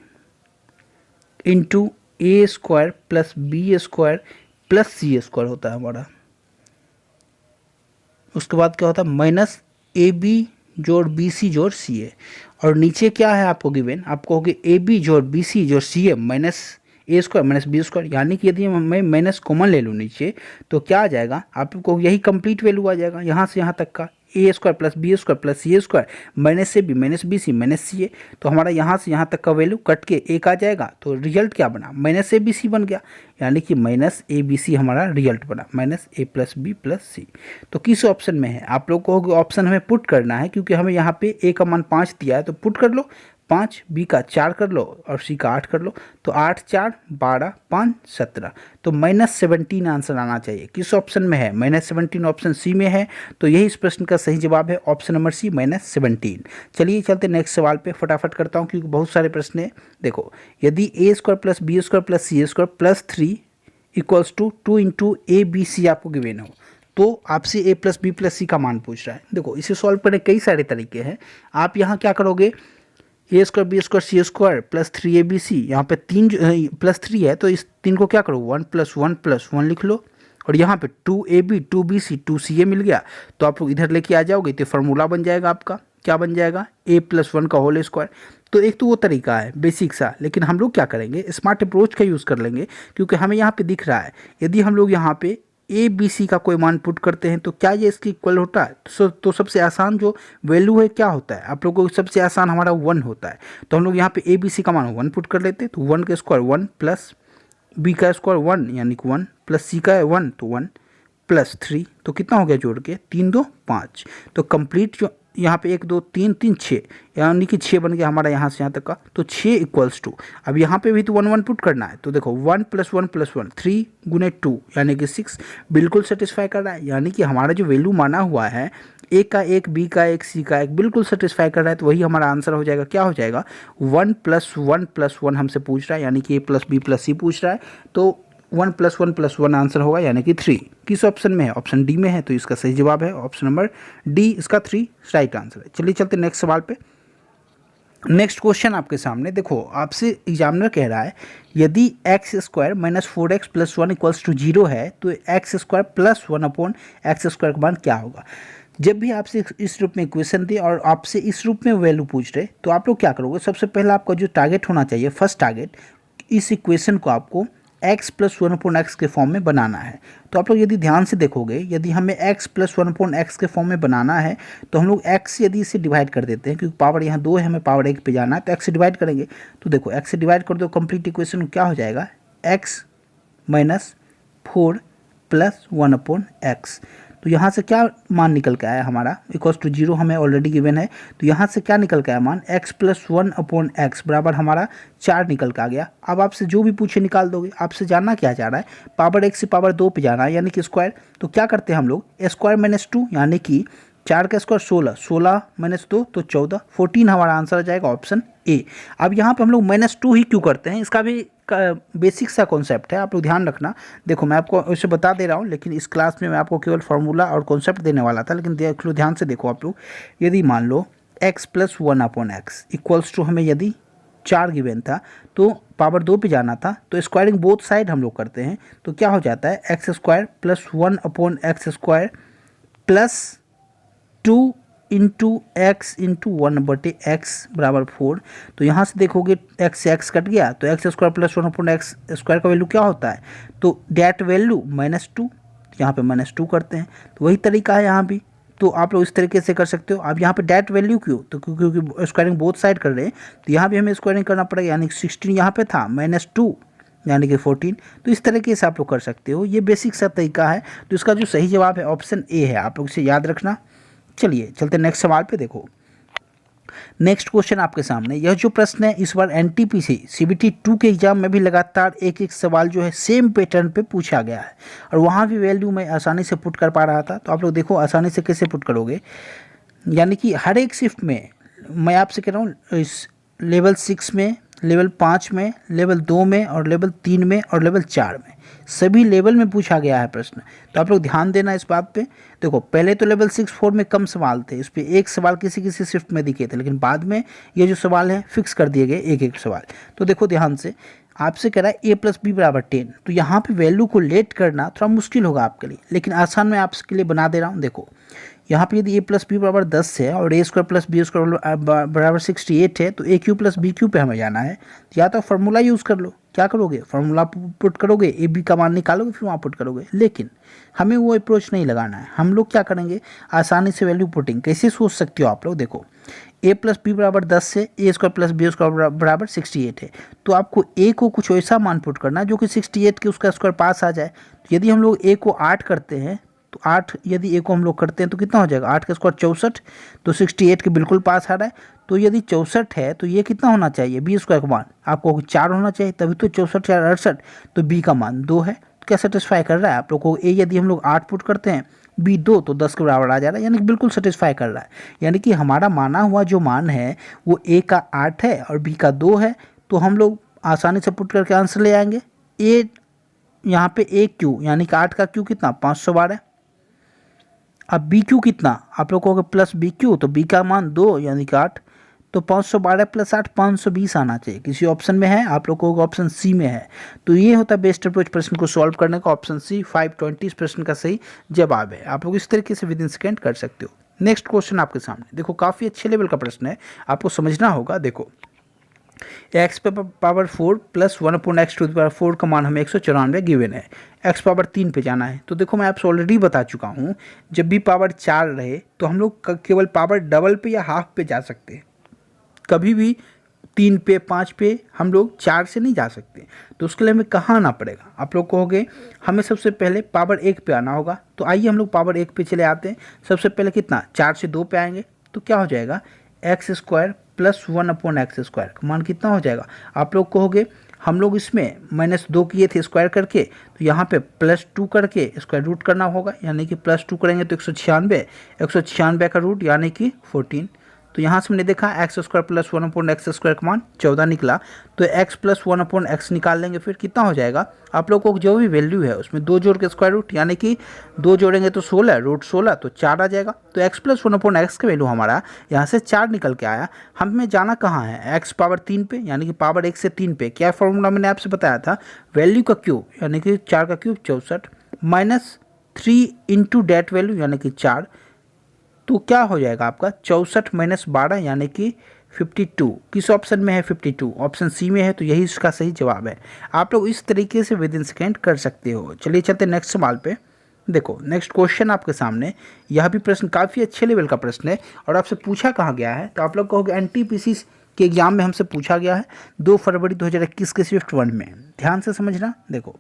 into a square plus b square plus c a square होता है हमारा। उसके बाद क्या होता है माइनस ए बी जोड़ बी सी जोड़ सी ए, और नीचे क्या है आपको गिवन, आपको होगी ए बी जोड़ बी सी जोड़ c a minus a square minus b square. यानी कि यदि मैं माइनस कॉमन ले लूँ नीचे तो क्या आ जाएगा आपको, यही कंप्लीट वैल्यू आ जाएगा यहाँ से यहाँ तक का, a square plus b square plus c square minus a b minus b c minus c a. तो हमारा यहाँ से यहाँ तक का वैल्यू कट के एक आ जाएगा, तो रिजल्ट क्या बना माइनस ए बी सी बन गया, यानी कि माइनस ए बी सी हमारा रिजल्ट बना, माइनस ए प्लस बी प्लस सी। तो किस ऑप्शन में है, आप लोग को ऑप्शन हमें पुट करना है, क्योंकि हमें यहाँ पे ए का मान 5 दिया है, तो पुट कर लो 5, बी का 4 कर लो और सी का 8 कर लो, तो 8 4 12 5 17, तो -17 आंसर आना चाहिए। किस ऑप्शन में है, -17 ऑप्शन सी में है। तो यही इस प्रश्न का सही जवाब है ऑप्शन नंबर सी -17। चलिए चलते नेक्स्ट सवाल पे, फटाफट करता हूँ क्योंकि बहुत सारे प्रश्न हैं। देखो, यदि a square plus b square plus c square plus 3 equals to 2 into a b c आपको गिवन हो, तो आपसे a plus b plus c का मान पूछ रहा है। देखो, इसे सॉल्व करने कई सारे तरीके हैं। आप यहाँ क्या करोगे, a square b square c square plus 3 a b c, यहाँ पे 3 प्लस 3 है तो इस 3 को क्या करो 1 + 1 लिख लो, और यहाँ पे 2 ए बी 2 बी सी 2 सी ए मिल गया, तो आप लोग इधर लेके आ जाओगे तो फार्मूला बन जाएगा आपका, क्या बन जाएगा a + 1 का होल स्क्वायर। तो एक तो वो तरीका है बेसिक सा, लेकिन हम लोग क्या करेंगे स्मार्ट अप्रोच का यूज़ कर लेंगे, क्योंकि हमें यहाँ पे दिख रहा है यदि हम लोग यहाँ पे ए बी सी का कोई मान पुट करते हैं तो क्या ये इसकी इक्वल होता है। तो सबसे आसान जो वैल्यू है क्या होता है, आप लोगों को सबसे आसान हमारा 1 होता है। तो हम लोग यहाँ पे ए बी सी का मान 1 पुट कर लेते हैं, तो 1 का स्क्वायर 1 प्लस बी का स्क्वायर 1 यानी कि 1 प्लस सी का 1 तो 1 प्लस 3, तो कितना हो गया जोड़ के 3 2 5, तो कंप्लीट जो यहाँ पे 1 2 3 3 6 यानी कि 6 बन गया हमारा यहाँ से यहाँ तक का, तो 6 इक्वल्स टू, अब यहाँ पे भी तो 1 1 पुट करना है, तो देखो 1 + 1 + 1 3 × 2 यानी कि 6 बिल्कुल सेटिस्फाई कर रहा है। यानी कि हमारा जो वैल्यू माना हुआ है ए का 1 बी का 1 सी का 1 बिल्कुल सेटिस्फाई कर रहा है, तो वही हमारा आंसर हो जाएगा। क्या हो जाएगा 1 + 1 + 1 हमसे पूछ रहा है, यानी कि ए प्लस बी प्लस सी पूछ रहा है, तो 1 + 1 + 1 आंसर होगा, यानी कि 3। किस ऑप्शन में है, ऑप्शन डी में है, तो इसका सही जवाब है ऑप्शन नंबर डी, इसका 3 राइट आंसर है। चलिए चलते नेक्स्ट सवाल पे। नेक्स्ट क्वेश्चन आपके सामने, देखो आपसे एग्जामिनर कह रहा है यदि x² - 4x + 1 = 0 है तो x² + 1/x² का मान क्या होगा। जब भी आपसे इस रूप में इक्वेशन दे और आपसे इस रूप में वैल्यू पूछ रहे, तो आप लोग क्या करोगे, सबसे पहले आपका जो टारगेट होना चाहिए, फर्स्ट टारगेट, इस इक्वेशन को आपको x + 1/x के फॉर्म में बनाना है। तो आप लोग यदि ध्यान से देखोगे, यदि हमें x + 1/x के फॉर्म में बनाना है तो हम लोग x यदि इसे डिवाइड कर देते हैं, क्योंकि पावर यहाँ 2 है, हमें पावर 1 पे जाना है, तो x से डिवाइड करेंगे। तो देखो x से डिवाइड कर दो, कंप्लीट इक्वेशन क्या हो जाएगा x - 4 + 1/x। तो यहाँ से क्या मान निकल के आया हमारा, = 0 हमें ऑलरेडी गिवन है, तो यहाँ से क्या निकल के आया मान x + 1/x बराबर हमारा 4 निकल के आ गया। अब आपसे जो भी पूछे निकाल दोगे, आपसे जानना क्या चाह रहा है, पावर 1 से पावर 2 पे जाना है, यानी कि स्क्वायर। तो क्या करते हैं हम लोग स्क्वायर - 2 यानी कि 4 का स्क्वायर 16, 16 - 2 तो 14, 14 हमारा आंसर आ जाएगा ऑप्शन ए। अब यहाँ पे हम लोग -2 ही क्यों करते हैं, इसका भी बेसिक सा कॉन्सेप्ट है, आप लोग ध्यान रखना। देखो मैं आपको उसे बता दे रहा हूँ, लेकिन इस क्लास में मैं आपको केवल फार्मूला और कॉन्सेप्ट देने वाला था, लेकिन देख लो ध्यान से देखो आप लोग। यदि मान लो x + 1/x = हमें यदि 4 गिवन था तो पावर 2 पे जाना था, तो स्क्वायरिंग बोथ साइड हम लोग करते हैं, तो क्या हो जाता है x² + 1/x² plus 2 into x into 1/x बराबर 4। तो यहाँ से देखोगे x से x कट गया, तो x² + 1/x² का वैल्यू क्या होता है, तो डेट वैल्यू -2, यहाँ पे -2 करते हैं। तो वही तरीका है यहाँ भी, तो आप लोग इस तरीके से कर सकते हो। अब यहाँ पे डेट वैल्यू क्यों, तो क्योंकि स्क्वायरिंग बोथ साइड कर रहे हैं, तो यहाँ भी हमें स्क्वायरिंग करना पड़ेगा, यानी 16 यहाँ पे था -2 यानी कि 14। तो इस तरीके से आप लोग कर सकते हो, ये बेसिक सा तरीका है। तो इसका जो सही जवाब है ऑप्शन ए है, आप लोग इसे याद रखना। चलिए चलते नेक्स्ट सवाल पे। देखो नेक्स्ट क्वेश्चन आपके सामने, यह जो प्रश्न है इस बार एनटीपीसी सीबीटी 2 के एग्जाम में भी लगातार एक एक सवाल जो है सेम पैटर्न पे पूछा गया है, और वहाँ भी वैल्यू मैं आसानी से पुट कर पा रहा था। तो आप लोग देखो आसानी से कैसे पुट करोगे, यानी कि हर एक शिफ्ट में मैं आपसे कह रहा हूँ, इस लेवल 6 में, लेवल 5 में, लेवल 2 में और लेवल 3 में और लेवल 4 में, सभी लेवल में पूछा गया है प्रश्न। तो आप लोग ध्यान देना इस बात पे। देखो पहले तो लेवल 6 4 में कम सवाल थे, इस पर एक सवाल किसी किसी शिफ्ट में दिखे थे, लेकिन बाद में ये जो सवाल है फिक्स कर दिए गए एक एक सवाल। तो देखो ध्यान से, आपसे कह रहा है a प्लस बी बराबर 10, तो यहाँ पे वैल्यू को लेट करना थोड़ा मुश्किल होगा आपके लिए, लेकिन आसान मैं आपके लिए बना दे रहा हूँ। देखो यहाँ पे यदि a प्लस बी बराबर 10 है और a square plus b square बराबर 68 है, तो a cube plus b cube पे हमें जाना है। तो या तो फार्मूला यूज़ कर लो, क्या करोगे, फार्मूला पुट करोगे, ए बी का मान निकालोगे, फिर वहाँ पुट करोगे। लेकिन हमें वो अप्रोच नहीं लगाना है, हम लोग क्या करेंगे, आसानी से वैल्यू पुटिंग। कैसे सोच सकते हो आप लोग, देखो a प्लस बी बराबर 10 से ए स्क्वायर प्लस बी स्क्वायर बराबर 68 है, तो आपको a को कुछ ऐसा मान पुट करना है जो कि 68 के उसका स्क्वायर पास आ जाए। तो यदि हम लोग a को 8 करते हैं, तो 8 यदि a को हम लोग करते हैं तो कितना हो जाएगा, 8 का स्क्वायर 64, तो 68 के बिल्कुल पास आ रहा है। तो यदि 64 है तो ये कितना होना चाहिए, बी स्क्वायर का मान आपको 4 होना चाहिए, तभी तो 64 4 68, तो बी का मान 2 है। तो क्या सेटिस्फाई कर रहा है आप लोग को, ए यदि हम लोग 8 पुट करते हैं, बी 2, तो 10 के बराबर आ जा रहा है, यानी कि बिल्कुल सेटिस्फाई कर रहा है। यानी कि हमारा माना हुआ जो मान है वो ए का 8 है और बी का 2 है, तो हम लोग आसानी से पुट करके आंसर ले आएंगे। ए यहाँ पे ए क्यू यानी कि 8 का क्यू कितना, 512। अब बी क्यू कितना, आप लोग कहोगे प्लस बी क्यू, तो बी का मान 2 यानी कि 8, तो 512 प्लस 8 520 आना चाहिए। किसी ऑप्शन में है, आप लोग को ऑप्शन सी में है। तो ये होता है बेस्ट अप्रोच प्रश्न को सॉल्व करने का, ऑप्शन सी 520 इस प्रश्न का सही जवाब है। आप लोग इस तरीके से विद इन सेकेंड कर सकते हो। नेक्स्ट क्वेश्चन आपके सामने, देखो काफ़ी अच्छे लेवल का प्रश्न है, आपको समझना होगा। देखो एक्स पावर 4 प्लस 1/x⁴ का मान हमें 194 गिवन है, एक्स पावर 3 पे जाना है। तो देखो मैं आपसे ऑलरेडी बता चुका हूँ, जब भी पावर 4 रहे तो हम लोग केवल पावर डबल पे या हाफ पे जा सकते हैं, कभी भी 3 पे 5 पे हम लोग 4 से नहीं जा सकते। तो उसके लिए हमें कहाँ आना पड़ेगा, आप लोग कहोगे हमें सबसे पहले पावर 1 पे आना होगा। तो आइए हम लोग पावर 1 पे चले आते हैं। सबसे पहले कितना, 4 से 2 पे आएंगे, तो क्या हो जाएगा, एक्स स्क्वायर प्लस 1/x² का मान कितना हो जाएगा। आप लोग कहोगे हम लोग इसमें -2 किए थे स्क्वायर करके, तो यहाँ पे +2 करके स्क्वायर रूट करना होगा, यानी कि +2 करेंगे तो 196 का रूट यानी कि 14। तो यहाँ से हमने देखा एक्स स्क्वायर प्लस 1/x² का मान 14 निकला, तो x प्लस 1/x निकाल लेंगे, फिर कितना हो जाएगा। आप लोग को जो भी वैल्यू है उसमें 2 जोड़ के स्क्वायर रूट, यानी कि 2 जोड़ेंगे तो 16 रूट 16, तो 4 आ जाएगा। तो x प्लस 1/x का वैल्यू हमारा यहाँ से 4 निकल के आया। हमें जाना कहाँ है, x पावर 3 पे, यानी कि पावर 1 से 3 पे। क्या फॉर्मूला मैंने आपसे बताया था, वैल्यू का क्यूब, यानी कि 4 का क्यूब 64 -3 इंटू डेट वैल्यू यानी कि 4, तो क्या हो जाएगा आपका 64 - 12 यानी कि 52। किस ऑप्शन में है 52, ऑप्शन सी में है, तो यही इसका सही जवाब है। आप लोग इस तरीके से विद इन सेकेंड कर सकते हो। चलिए चलते नेक्स्ट सवाल पे। देखो नेक्स्ट क्वेश्चन आपके सामने, यह भी प्रश्न काफ़ी अच्छे लेवल का प्रश्न है और आपसे पूछा कहाँ गया है, तो आप लोग कहोगे NTPC के एग्जाम में हमसे पूछा गया है 2 फरवरी 2021 के स्विफ्ट 1 में। ध्यान से समझना। देखो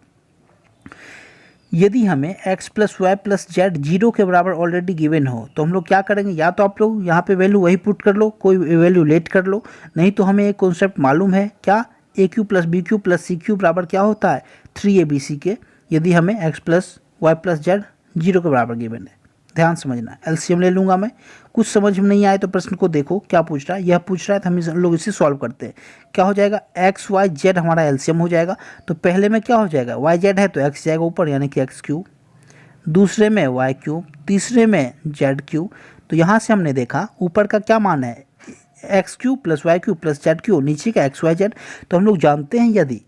यदि हमें x plus y plus z 0 के बराबर ऑलरेडी गिवन हो, तो हम लोग क्या करेंगे, या तो आप लोग यहाँ पे वैल्यू वही पुट कर लो, कोई वैल्यू लेट कर लो, नहीं तो हमें एक कॉन्सेप्ट मालूम है क्या, a cube plus b cube plus c cube बराबर क्या होता है 3abc के, यदि हमें x plus y plus z 0 के बराबर गिवन है। ध्यान समझना, एलसीएम ले लूँगा मैं। कुछ समझ में नहीं आए तो प्रश्न को देखो क्या पूछ रहा है, यह पूछ रहा है तो हम लोग इसे सॉल्व करते हैं। क्या हो जाएगा, एक्स वाई जेड हमारा एलसीएम हो जाएगा, तो पहले में क्या हो जाएगा, वाई जेड है तो एक्स जाएगा ऊपर यानी कि एक्स क्यूब, दूसरे में वाई क्यूब, तीसरे में जेड क्यूब। तो यहाँ से हमने देखा ऊपर का क्या मान है, x cube plus y cube plus z cube, नीचे का एक्स वाई जेड। तो हम लोग जानते हैं यदि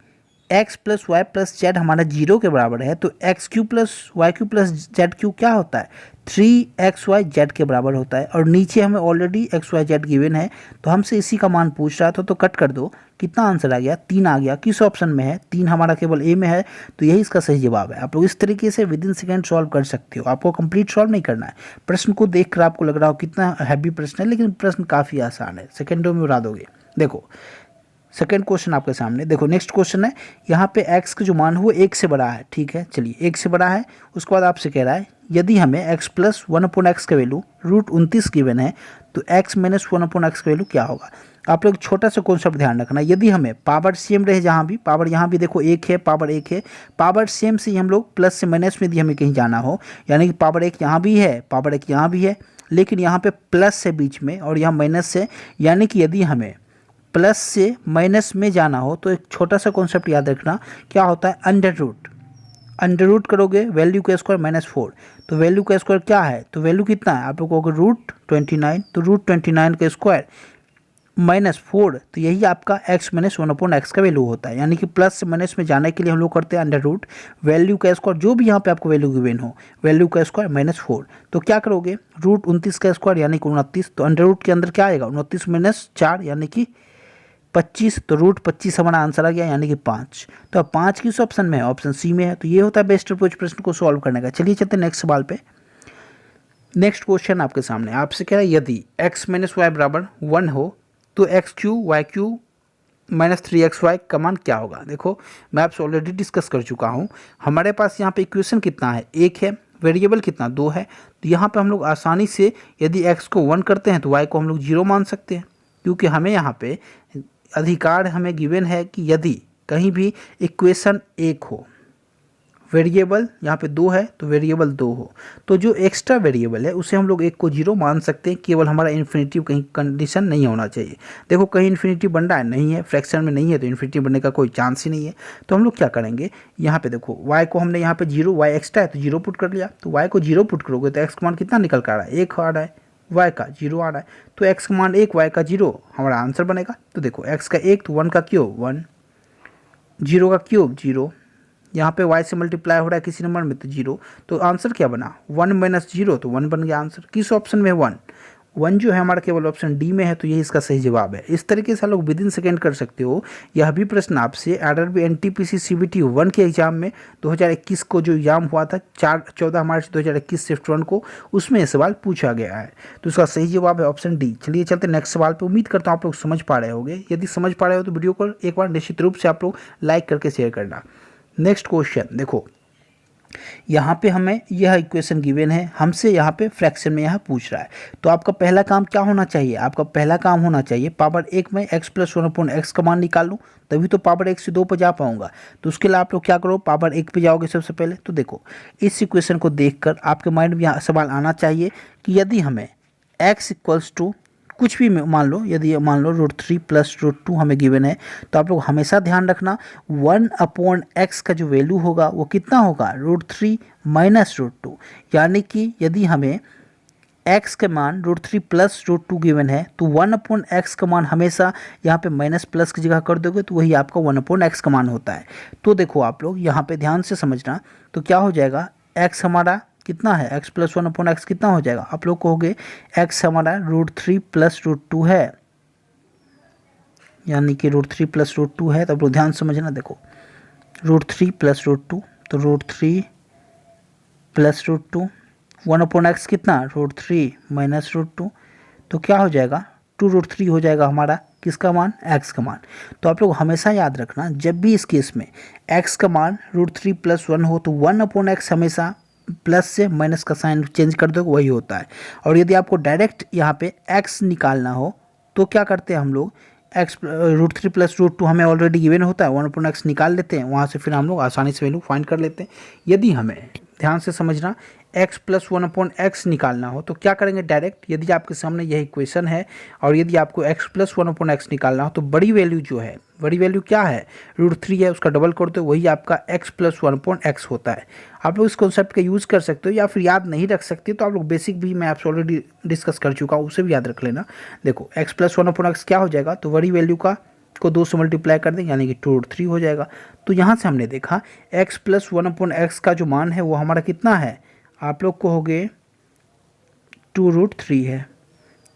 x plus y plus z हमारा 0 के बराबर है, तो x cube plus y cube plus z cube क्या होता है 3xy जेड के बराबर होता है। और नीचे हमें ऑलरेडी xy जेड गिवन है, तो हमसे इसी का मान पूछ रहा था, तो कट कर दो, कितना आंसर आ गया 3 आ गया। किस ऑप्शन में है, 3 हमारा केवल ए में है, तो यही इसका सही जवाब है। आप लोग इस तरीके से विद इन सेकेंड सॉल्व कर सकते हो, आपको कंप्लीट सॉल्व नहीं करना है। प्रश्न को देखकर आपको लग रहा हो कितना हैवी प्रश्न है, लेकिन प्रश्न काफ़ी आसान है, सेकेंडों में उड़ा दोगे। देखो सेकेंड क्वेश्चन आपके सामने, देखो नेक्स्ट क्वेश्चन है, यहाँ पे x का जो मान हो 1 से बड़ा है, ठीक है, चलिए 1 से बड़ा है। उसके बाद आपसे कह रहा है यदि हमें x प्लस 1/x का वैल्यू √29 गिवन है, तो x माइनस 1/x का वैल्यू क्या होगा। आप लोग छोटा सा कॉन्सेप्ट ध्यान रखना, यदि हमें पावर सेम रहे, जहाँ भी पावर, यहाँ भी देखो 1 है, पावर 1 है, पावर सेम से ही हम लोग प्लस से माइनस में यदि हमें कहीं जाना हो, यानी कि पावर 1 यहाँ भी है, पावर 1 यहाँ भी है, लेकिन यहाँ पे प्लस से बीच में और यहाँ माइनस से, यानी कि यदि हमें प्लस से माइनस में जाना हो, तो एक छोटा सा कॉन्सेप्ट याद रखना, क्या होता है अंडर रूट करोगे वैल्यू का स्क्वायर -4, तो वैल्यू का स्क्वायर क्या है, तो वैल्यू कितना है, आप लोगों को √29, तो √29 का स्क्वायर -4, तो यही आपका x माइनस 1/x का वैल्यू होता है। यानी कि प्लस से माइनस में जाने के लिए हम लोग करते हैं अंडर रूट वैल्यू का स्क्वायर, जो भी यहाँ पे आपको वैल्यू गिवन हो, वैल्यू का स्क्वायर -4। तो क्या करोगे, रूट 29 का स्क्वायर यानी कि 29, तो अंडर रूट के अंदर क्या आएगा 29 माइनस 4 यानी कि 25, तो रूट 25 हमारा आंसर आ गया यानी कि 5। तो अब 5 किस ऑप्शन में है, ऑप्शन सी में है। तो ये होता है बेस्ट अप्रोच प्रश्न को सॉल्व करने का। चलिए चलते नेक्स्ट सवाल पे। नेक्स्ट क्वेश्चन आपके सामने आपसे कह रहा है यदि x माइनस वाई बराबर 1 हो तो x³ y³ माइनस 3xy का मान क्या होगा। देखो मैं आपसे ऑलरेडी डिस्कस कर चुका हूँ। हमारे पास यहाँ पे इक्वेशन कितना है, 1 है, वेरिएबल कितना 2 है। तो यहाँ पे हम लोग आसानी से यदि x को 1 करते हैं तो y को हम लोग 0 मान सकते हैं, क्योंकि हमें यहाँ पे अधिकार हमें गिवन है कि यदि कहीं भी इक्वेशन 1 हो, वेरिएबल यहाँ पे 2 है तो वेरिएबल 2 हो, तो जो एक्स्ट्रा वेरिएबल है उसे हम लोग 1 को 0 मान सकते हैं। केवल हमारा इन्फिनिटिव कहीं कंडीशन नहीं होना चाहिए। देखो कहीं इन्फिनिटिव बन रहा है, नहीं है, फ्रैक्शन में नहीं है, तो इन्फिनिटिव बनने का कोई चांस ही नहीं है। तो हम लोग क्या करेंगे, यहाँ पे देखो y को हमने यहाँ पे 0, y एक्स्ट्रा है तो 0 पुट कर लिया। तो y को 0 पुट करोगे तो x का मान कितना निकल कर आ रहा है, 1 आ रहा है, y का 0 आ रहा है। तो x का मान 1, y का 0 हमारा आंसर बनेगा। तो देखो x का 1 तो 1 का क्यूब 1, 0 का क्यूब 0, यहाँ पे y से मल्टीप्लाई हो रहा है किसी नंबर में तो 0, तो आंसर क्या बना 1 माइनस 0, तो 1 बन गया आंसर। किस ऑप्शन में 1 जो है हमारा केवल ऑप्शन डी में है, तो यही इसका सही जवाब है। इस तरीके से आप लोग विद इन सेकेंड कर सकते हो। यह भी प्रश्न आपसे RRB NTPC CBT 1 के एग्जाम में 2021 को जो एग्जाम हुआ था 14 मार्च 2021 शिफ्ट 1 को, उसमें यह सवाल पूछा गया है। तो इसका सही जवाब है ऑप्शन डी। चलिए चलते नेक्स्ट सवाल पे। उम्मीद करता हूँ आप लोग समझ पा रहे होंगे। यदि समझ पा रहे हो तो वीडियो को एक बार निश्चित रूप से आप लोग लाइक करके शेयर करना। नेक्स्ट क्वेश्चन देखो, यहाँ पे हमें यह इक्वेशन गिवन है, हमसे यहाँ पे फ्रैक्शन में यहाँ पूछ रहा है। तो आपका पहला काम क्या होना चाहिए, आपका पहला काम होना चाहिए पावर 1 में x प्लस 1/x का मान निकाल लूँ, तभी तो पावर 1 से 2 पर जा पाऊंगा। तो उसके लिए आप लोग क्या करो, पावर 1 पे जाओगे सबसे पहले। तो देखो इस इक्वेशन को देखकर आपके माइंड में यहाँ सवाल आना चाहिए कि यदि हमें x इक्वल्स टू कुछ भी मान लो, यदि मान लो √3 प्लस √2 हमें गिवन है, तो आप लोग हमेशा ध्यान रखना 1/x का जो वैल्यू होगा वो कितना होगा, √3 माइनस √2। यानी कि यदि हमें x के मान √3 प्लस √2 गिवन है तो 1/x का मान हमेशा यहाँ पे माइनस प्लस की जगह कर दोगे तो वही आपका 1/x का मान होता है। तो देखो आप लोग यहाँ पे ध्यान से समझना, तो क्या हो जाएगा, x हमारा कितना है, x प्लस 1/x कितना हो जाएगा, आप लोग कहोगे x हमारा √3 प्लस √2 है, यानी कि √3 प्लस √2 है। तो आप लोग ध्यान समझना, देखो √3 प्लस √2, तो √3 प्लस √2, 1/x कितना √3 माइनस √2, तो क्या हो जाएगा 2√3 हो जाएगा हमारा किसका मान, x का मान। तो आप लोग हमेशा याद रखना जब भी इस केस में x का मान √3 प्लस 1 हो तो 1/x हमेशा प्लस से माइनस का साइन चेंज कर दो, वही होता है। और यदि आपको डायरेक्ट यहाँ पे x निकालना हो तो क्या करते हैं हम लोग, x √3 प्लस √2 हमें ऑलरेडी गिवन होता है, 1/x निकाल लेते हैं, वहाँ से फिर हम लोग आसानी से वैल्यू फाइंड कर लेते हैं। यदि हमें ध्यान से समझना x प्लस 1/x निकालना हो तो क्या करेंगे डायरेक्ट, यदि आपके सामने यह इक्वेशन है और यदि आपको x प्लस 1/x निकालना हो तो बड़ी वैल्यू जो है, बड़ी वैल्यू क्या है, √3 है, उसका डबल कर दो, वही आपका x प्लस 1/x होता है। आप लोग इस कॉन्सेप्ट का यूज़ कर सकते हो, या फिर याद नहीं रख सकते तो आप लोग बेसिक भी मैं आपसे ऑलरेडी डिस्कस कर चुका हूँ, उसे भी याद रख लेना। देखो x प्लस 1/x क्या हो जाएगा, तो बड़ी वैल्यू का को 2 से मल्टीप्लाई कर दें यानी कि 2√3 हो जाएगा। तो यहाँ से हमने देखा x प्लस 1/x का जो मान है वो हमारा कितना है, आप लोग कहोगे 2√3 है।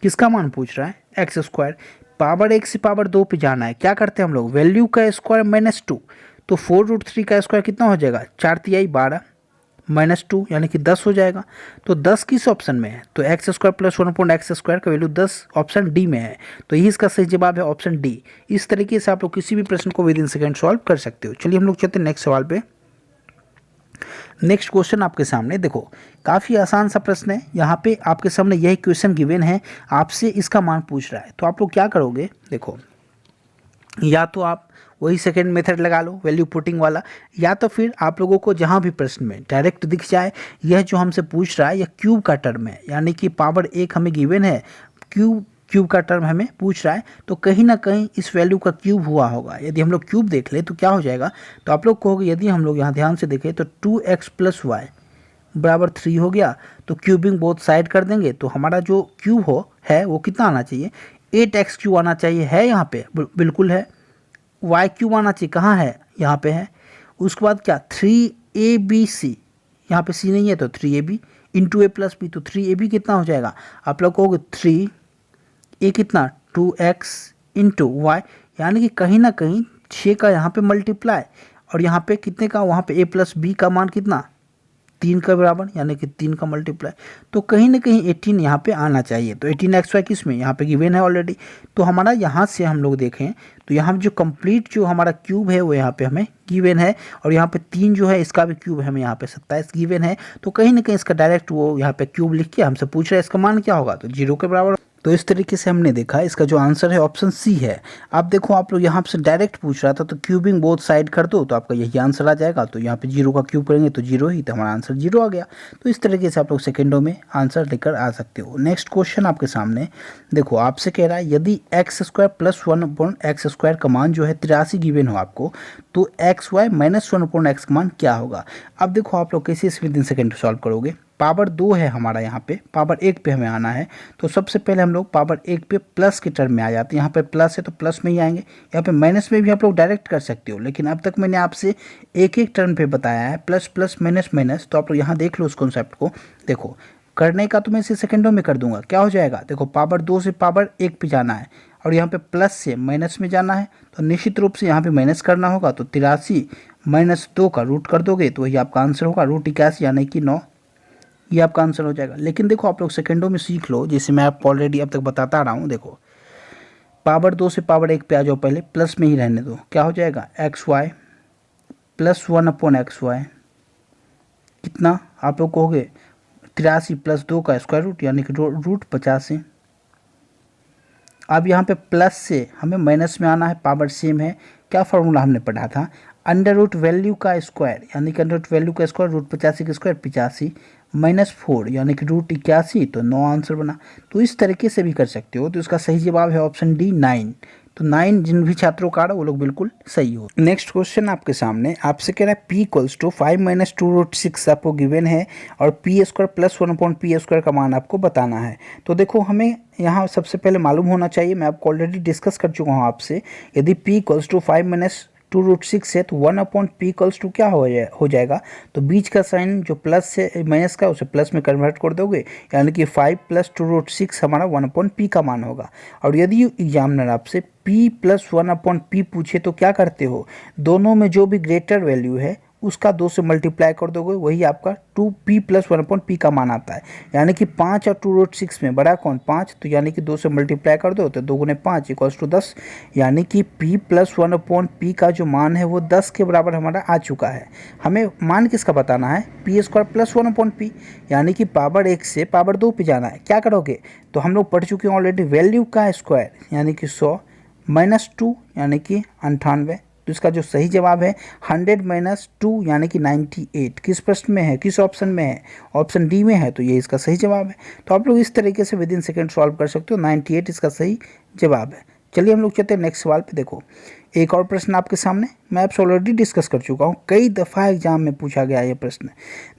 किसका मान पूछ रहा है, x²। पावर 1 से पावर 2 पे जाना है, क्या करते हैं हम लोग, वैल्यू का स्क्वायर -2, तो 4√3 का स्क्वायर कितना हो जाएगा, 4 तिहाई 12 -2 यानी कि 10 हो जाएगा। तो 10 किस ऑप्शन में है, तो x² प्लस 1/x² का वैल्यू 10 ऑप्शन डी में है। तो यही इसका सही जवाब है ऑप्शन डी। इस तरीके से आप लोग किसी भी प्रश्न को विद इन सेकेंड सॉल्व कर सकते हो। चलिए हम लोग चलते हैं नेक्स्ट सवाल पे। नेक्स्ट क्वेश्चन आपके सामने देखो, काफ़ी आसान सा प्रश्न है। यहाँ पे आपके सामने यही क्वेश्चन गिवन है, आपसे इसका मान पूछ रहा है। तो आप लोग क्या करोगे, देखो या तो आप वही सेकेंड मेथड लगा लो वैल्यू पुटिंग वाला, या तो फिर आप लोगों को जहाँ भी प्रश्न में डायरेक्ट दिख जाए यह जो हमसे पूछ रहा है यह क्यूब का टर्म है, यानी कि पावर 1 हमें गिवन है, क्यूब का टर्म हमें पूछ रहा है, तो कहीं ना कहीं इस वैल्यू का क्यूब हुआ होगा। यदि हम लोग क्यूब देख ले तो क्या हो जाएगा, तो आप लोग कहोगे, यदि हम लोग यहाँ ध्यान से देखें तो 2x प्लस y बराबर 3 हो गया, तो क्यूबिंग बोथ साइड कर देंगे तो हमारा जो क्यूब है वो कितना आना चाहिए, 8x³ आना चाहिए, है यहाँ पे बिल्कुल है। y³ आना चाहिए, कहाँ है, यहाँ पे है। उसके बाद क्या 3abc, यहाँ पे c नहीं है तो 3ab into a plus B, तो 3ab कितना हो जाएगा, आप लोग कहोगे 3a कितना 2x इंटू वाई, यानी कि कहीं ना कहीं 6 का यहाँ पे मल्टीप्लाई और यहाँ पे कितने का, वहाँ पे a प्लस बी का मान कितना 3 का बराबर, यानी कि 3 का मल्टीप्लाई, तो कहीं ना कहीं 18 यहाँ पे आना चाहिए। तो 18xy किस में, यहाँ पे गिवन है ऑलरेडी। तो हमारा यहाँ से हम लोग देखें तो यहाँ जो कंप्लीट जो हमारा क्यूब है वो यहाँ पे हमें गिवन है, और यहाँ पे 3 जो है इसका भी क्यूब हमें यहाँ पे 27 गिवन है। तो कहीं ना कहीं इसका डायरेक्ट वो यहाँ पे क्यूब लिख के हमसे पूछ रहा है इसका मान क्या होगा, तो 0 के बराबर। तो इस तरीके से हमने देखा इसका जो आंसर है ऑप्शन सी है। आप देखो आप लोग यहाँ से डायरेक्ट पूछ रहा था तो क्यूबिंग बोथ साइड कर दो तो आपका यही आंसर आ जाएगा। तो यहाँ पे 0 का क्यूब करेंगे तो 0 ही, तो हमारा आंसर 0 आ गया। तो इस तरीके से आप लोग सेकेंडों में आंसर लेकर आ सकते हो। नेक्स्ट क्वेश्चन आपके सामने देखो, आपसे कह रहा है यदि x² प्लस 1/x² का मान जो है 83 गिवन हो आपको, तो xy माइनस 1/x का मान क्या होगा। अब देखो आप लोग कैसे इस विदिन सेकेंड सॉल्व करोगे। पावर 2 है हमारा, यहाँ पे पावर 1 पे हमें आना है। तो सबसे पहले हम लोग पावर 1 पे प्लस के टर्म में आ जाते हैं। यहाँ पे प्लस है तो प्लस में ही आएंगे, यहाँ पे माइनस में भी आप लोग डायरेक्ट कर सकते हो, लेकिन अब तक मैंने आपसे एक एक टर्म पे बताया है, प्लस प्लस माइनस माइनस। तो आप लोग यहाँ देख लो उस कॉन्सेप्ट को। देखो करने का तो मैं इसे सेकेंडों में कर दूंगा, क्या हो जाएगा, देखो पावर 2 से पावर 1 पे जाना है और यहाँ पे प्लस से माइनस में जाना है, तो निश्चित रूप से यहाँ पे माइनस करना होगा। तो 83 माइनस 2 का रूट कर दोगे तो वही आपका आंसर होगा, √81 यानी कि 9, ये आपका आंसर हो जाएगा। लेकिन देखो आप लोग सेकंडों में सीख लो, जैसे मैं आपको ऑलरेडी अब तक बताता रहा हूँ। देखो पावर 2 से पावर 1 पे आ जाओ, पहले प्लस में ही रहने दो, क्या हो जाएगा xy प्लस 1/xy कितना, आप लोग कहोगे 83 प्लस 2 का स्क्वायर रूट यानी कि √85। अब यहाँ पे प्लस से हमें माइनस में आना है, पावर सेम है। क्या फार्मूला हमने पढ़ा था, अंडर रूट वैल्यू का स्क्वायर यानी कि अंडर रूट वैल्यू का स्क्वायर √85 का स्क्वायर 85 माइनस 4 यानी कि √81, तो 9 आंसर बना। तो इस तरीके से भी कर सकते हो। तो इसका सही जवाब है ऑप्शन डी 9। तो 9 जिन भी छात्रों का आ रहा वो लोग बिल्कुल सही हो। नेक्स्ट क्वेश्चन आपके सामने, आपसे कह रहा है p = 5 - 2√6 आपको गिवन है और p² प्लस 1/p² का मान आपको बताना है। तो देखो हमें यहाँ सबसे पहले मालूम होना चाहिए, मैं आपको ऑलरेडी डिस्कस कर चुका हूँ आपसे, यदि p = 5 - 2√6 है तो 1/p = क्या हो जाएगा, तो बीच का साइन जो प्लस से माइनस का उसे प्लस में कन्वर्ट कर दोगे, यानी कि 5 + 2√6 हमारा 1/p का मान होगा। और यदि एग्जामिनर आपसे p + 1/p पूछे तो क्या करते हो, दोनों में जो भी ग्रेटर वैल्यू है उसका 2 से मल्टीप्लाई कर दोगे, वही आपका 2p + 1/p का मान आता है। यानी कि 5 और 2√6 में बड़ा कौन, 5, तो यानी कि 2 से मल्टीप्लाई कर दो तो 2 × 5 = 10, यानी कि p + 1/p का जो मान है वो 10 के बराबर हमारा आ चुका है। हमें मान किसका बताना है, p² प्लस 1/p, यानी कि पावर 1 से पावर 2 पे जाना है। क्या करोगे, तो हम लोग पढ़ चुके हैं ऑलरेडी, वैल्यू का स्क्वायर यानी कि 100 माइनस 2 यानी कि 98। तो इसका जो सही जवाब है 100 - 2 यानी कि 98। किस प्रश्न में है, किस ऑप्शन में है, ऑप्शन डी में है, तो ये इसका सही जवाब है। तो आप लोग इस तरीके से विदिन सेकंड सॉल्व कर सकते हो, 98 इसका सही जवाब है। चलिए हम लोग चलते हैं नेक्स्ट सवाल पे। देखो एक और प्रश्न आपके सामने, मैं आपसे ऑलरेडी डिस्कस कर चुका हूँ, कई दफ़ा एग्जाम में पूछा गया ये प्रश्न।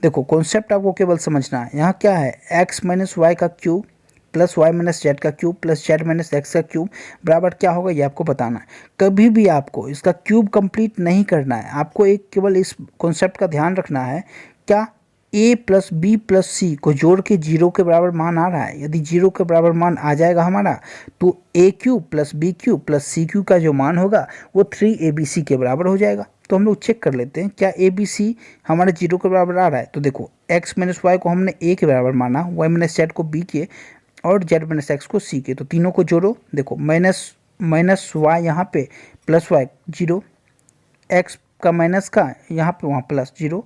देखो कॉन्सेप्ट आपको केवल समझना है। यहाँ क्या है, x - y का क्यूब प्लस y - z का क्यूब प्लस z - x का क्यूब बराबर क्या होगा, ये आपको बताना है। कभी भी आपको इसका क्यूब कंप्लीट नहीं करना है, आपको एक केवल इस कॉन्सेप्ट का ध्यान रखना है, क्या a + b + c को जोड़ के 0 के बराबर मान आ रहा है। यदि 0 के बराबर मान आ जाएगा हमारा, तो a³ + b³ + c³ का जो मान होगा वो 3abc के बराबर हो जाएगा। तो हम लोग चेक कर लेते हैं क्या abc हमारे 0 के बराबर आ रहा है। तो देखो x - y को हमने a के बराबर माना, y - z को b के और z - x को c के, तो तीनों को जोड़ो। देखो माइनस y यहाँ पे प्लस y 0, x का माइनस का यहाँ पे वहाँ प्लस 0,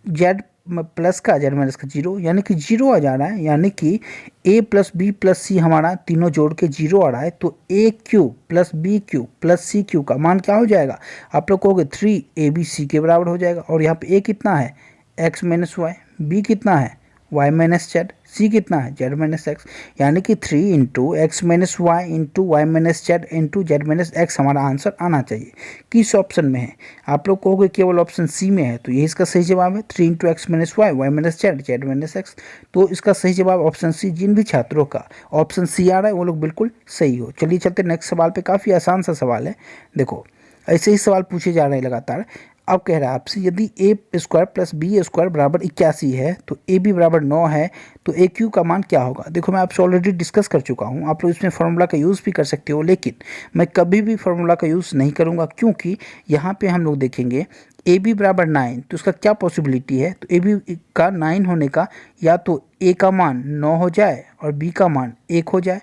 z प्लस का z - का 0, यानी कि 0 आ जा रहा है। यानी कि a + b + c हमारा तीनों जोड़ के 0 आ रहा है। तो a³ + b³ + c³ का मान क्या हो जाएगा, आप लोग कहोगे 3abc के बराबर हो जाएगा। और यहाँ पे a कितना है, x - y, b कितना है, y - z, सी कितना है जेड माइनस एक्स, यानी कि 3 into x minus y into y minus z into z minus x हमारा आंसर आना चाहिए। किस ऑप्शन में है? आप लोग कहोगे केवल ऑप्शन सी में है, तो ये इसका सही जवाब है 3 into x minus y y minus z z minus x. तो इसका सही जवाब ऑप्शन सी। जिन भी छात्रों का ऑप्शन सी आ रहा है वो लोग बिल्कुल सही हो। चलिए चलते नेक्स्ट सवाल पे। काफ़ी आसान सा सवाल है, देखो ऐसे ही सवाल पूछे जा रहे हैं लगातार। अब कह रहा है आपसे यदि a square plus b square बराबर 81 है तो ए बी बराबर 9 है तो ए क्यू का मान क्या होगा? देखो मैं आपसे ऑलरेडी डिस्कस कर चुका हूँ, आप लोग इसमें फार्मूला का यूज़ भी कर सकते हो, लेकिन मैं कभी भी फार्मूला का यूज़ नहीं करूँगा, क्योंकि यहाँ पे हम लोग देखेंगे ए बी बराबर 9, तो इसका क्या पॉसिबिलिटी है? तो ए बी का 9 होने का या तो ए का मान 9 हो जाए और बी का मान 1 हो जाए,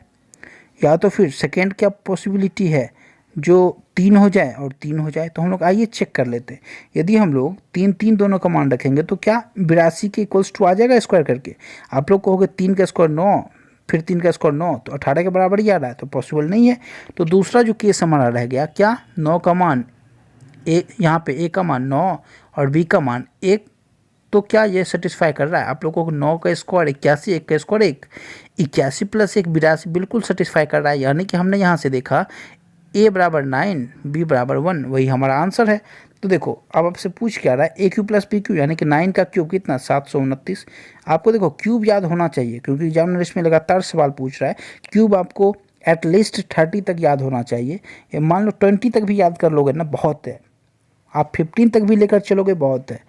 या तो फिर सेकेंड क्या पॉसिबिलिटी है जो 3 हो जाए और 3 हो जाए। तो हम लोग आइए चेक कर लेते हैं। यदि हम लोग 3 3 दोनों का मान रखेंगे तो क्या 82 के इक्वल्स टू आ जाएगा स्क्वायर करके? आप लोग कहोगे 3 का स्क्वायर 9, फिर 3 का स्क्वायर 9, तो 18 के बराबर ही आ रहा है, तो पॉसिबल नहीं है। तो दूसरा जो केस हमारा रह गया, क्या 9 का मान यहाँ पे ए का मान 9 और बी का मान 1, तो क्या ये सेटिस्फाई कर रहा है? आप लोगों को 9 का स्क्वायर 81, 1 का स्क्वायर 1, 81 प्लस 1 82 बिल्कुल सेटिस्फाई कर रहा है। यानी कि हमने यहाँ से देखा ए बराबर 9 बी बराबर 1, वही हमारा आंसर है। तो देखो अब आपसे पूछ क्या रहा है, ए क्यूब प्लस बी क्यूब, यानी कि 9 का क्यूब कितना 729। आपको देखो क्यूब याद होना चाहिए, क्योंकि एग्जामिनर इसमें लगातार सवाल पूछ रहा है। क्यूब आपको एटलीस्ट 30 तक याद होना चाहिए, ये मान लो 20 तक भी याद कर लोगे ना बहुत है, आप 15 तक भी लेकर चलोगे बहुत है।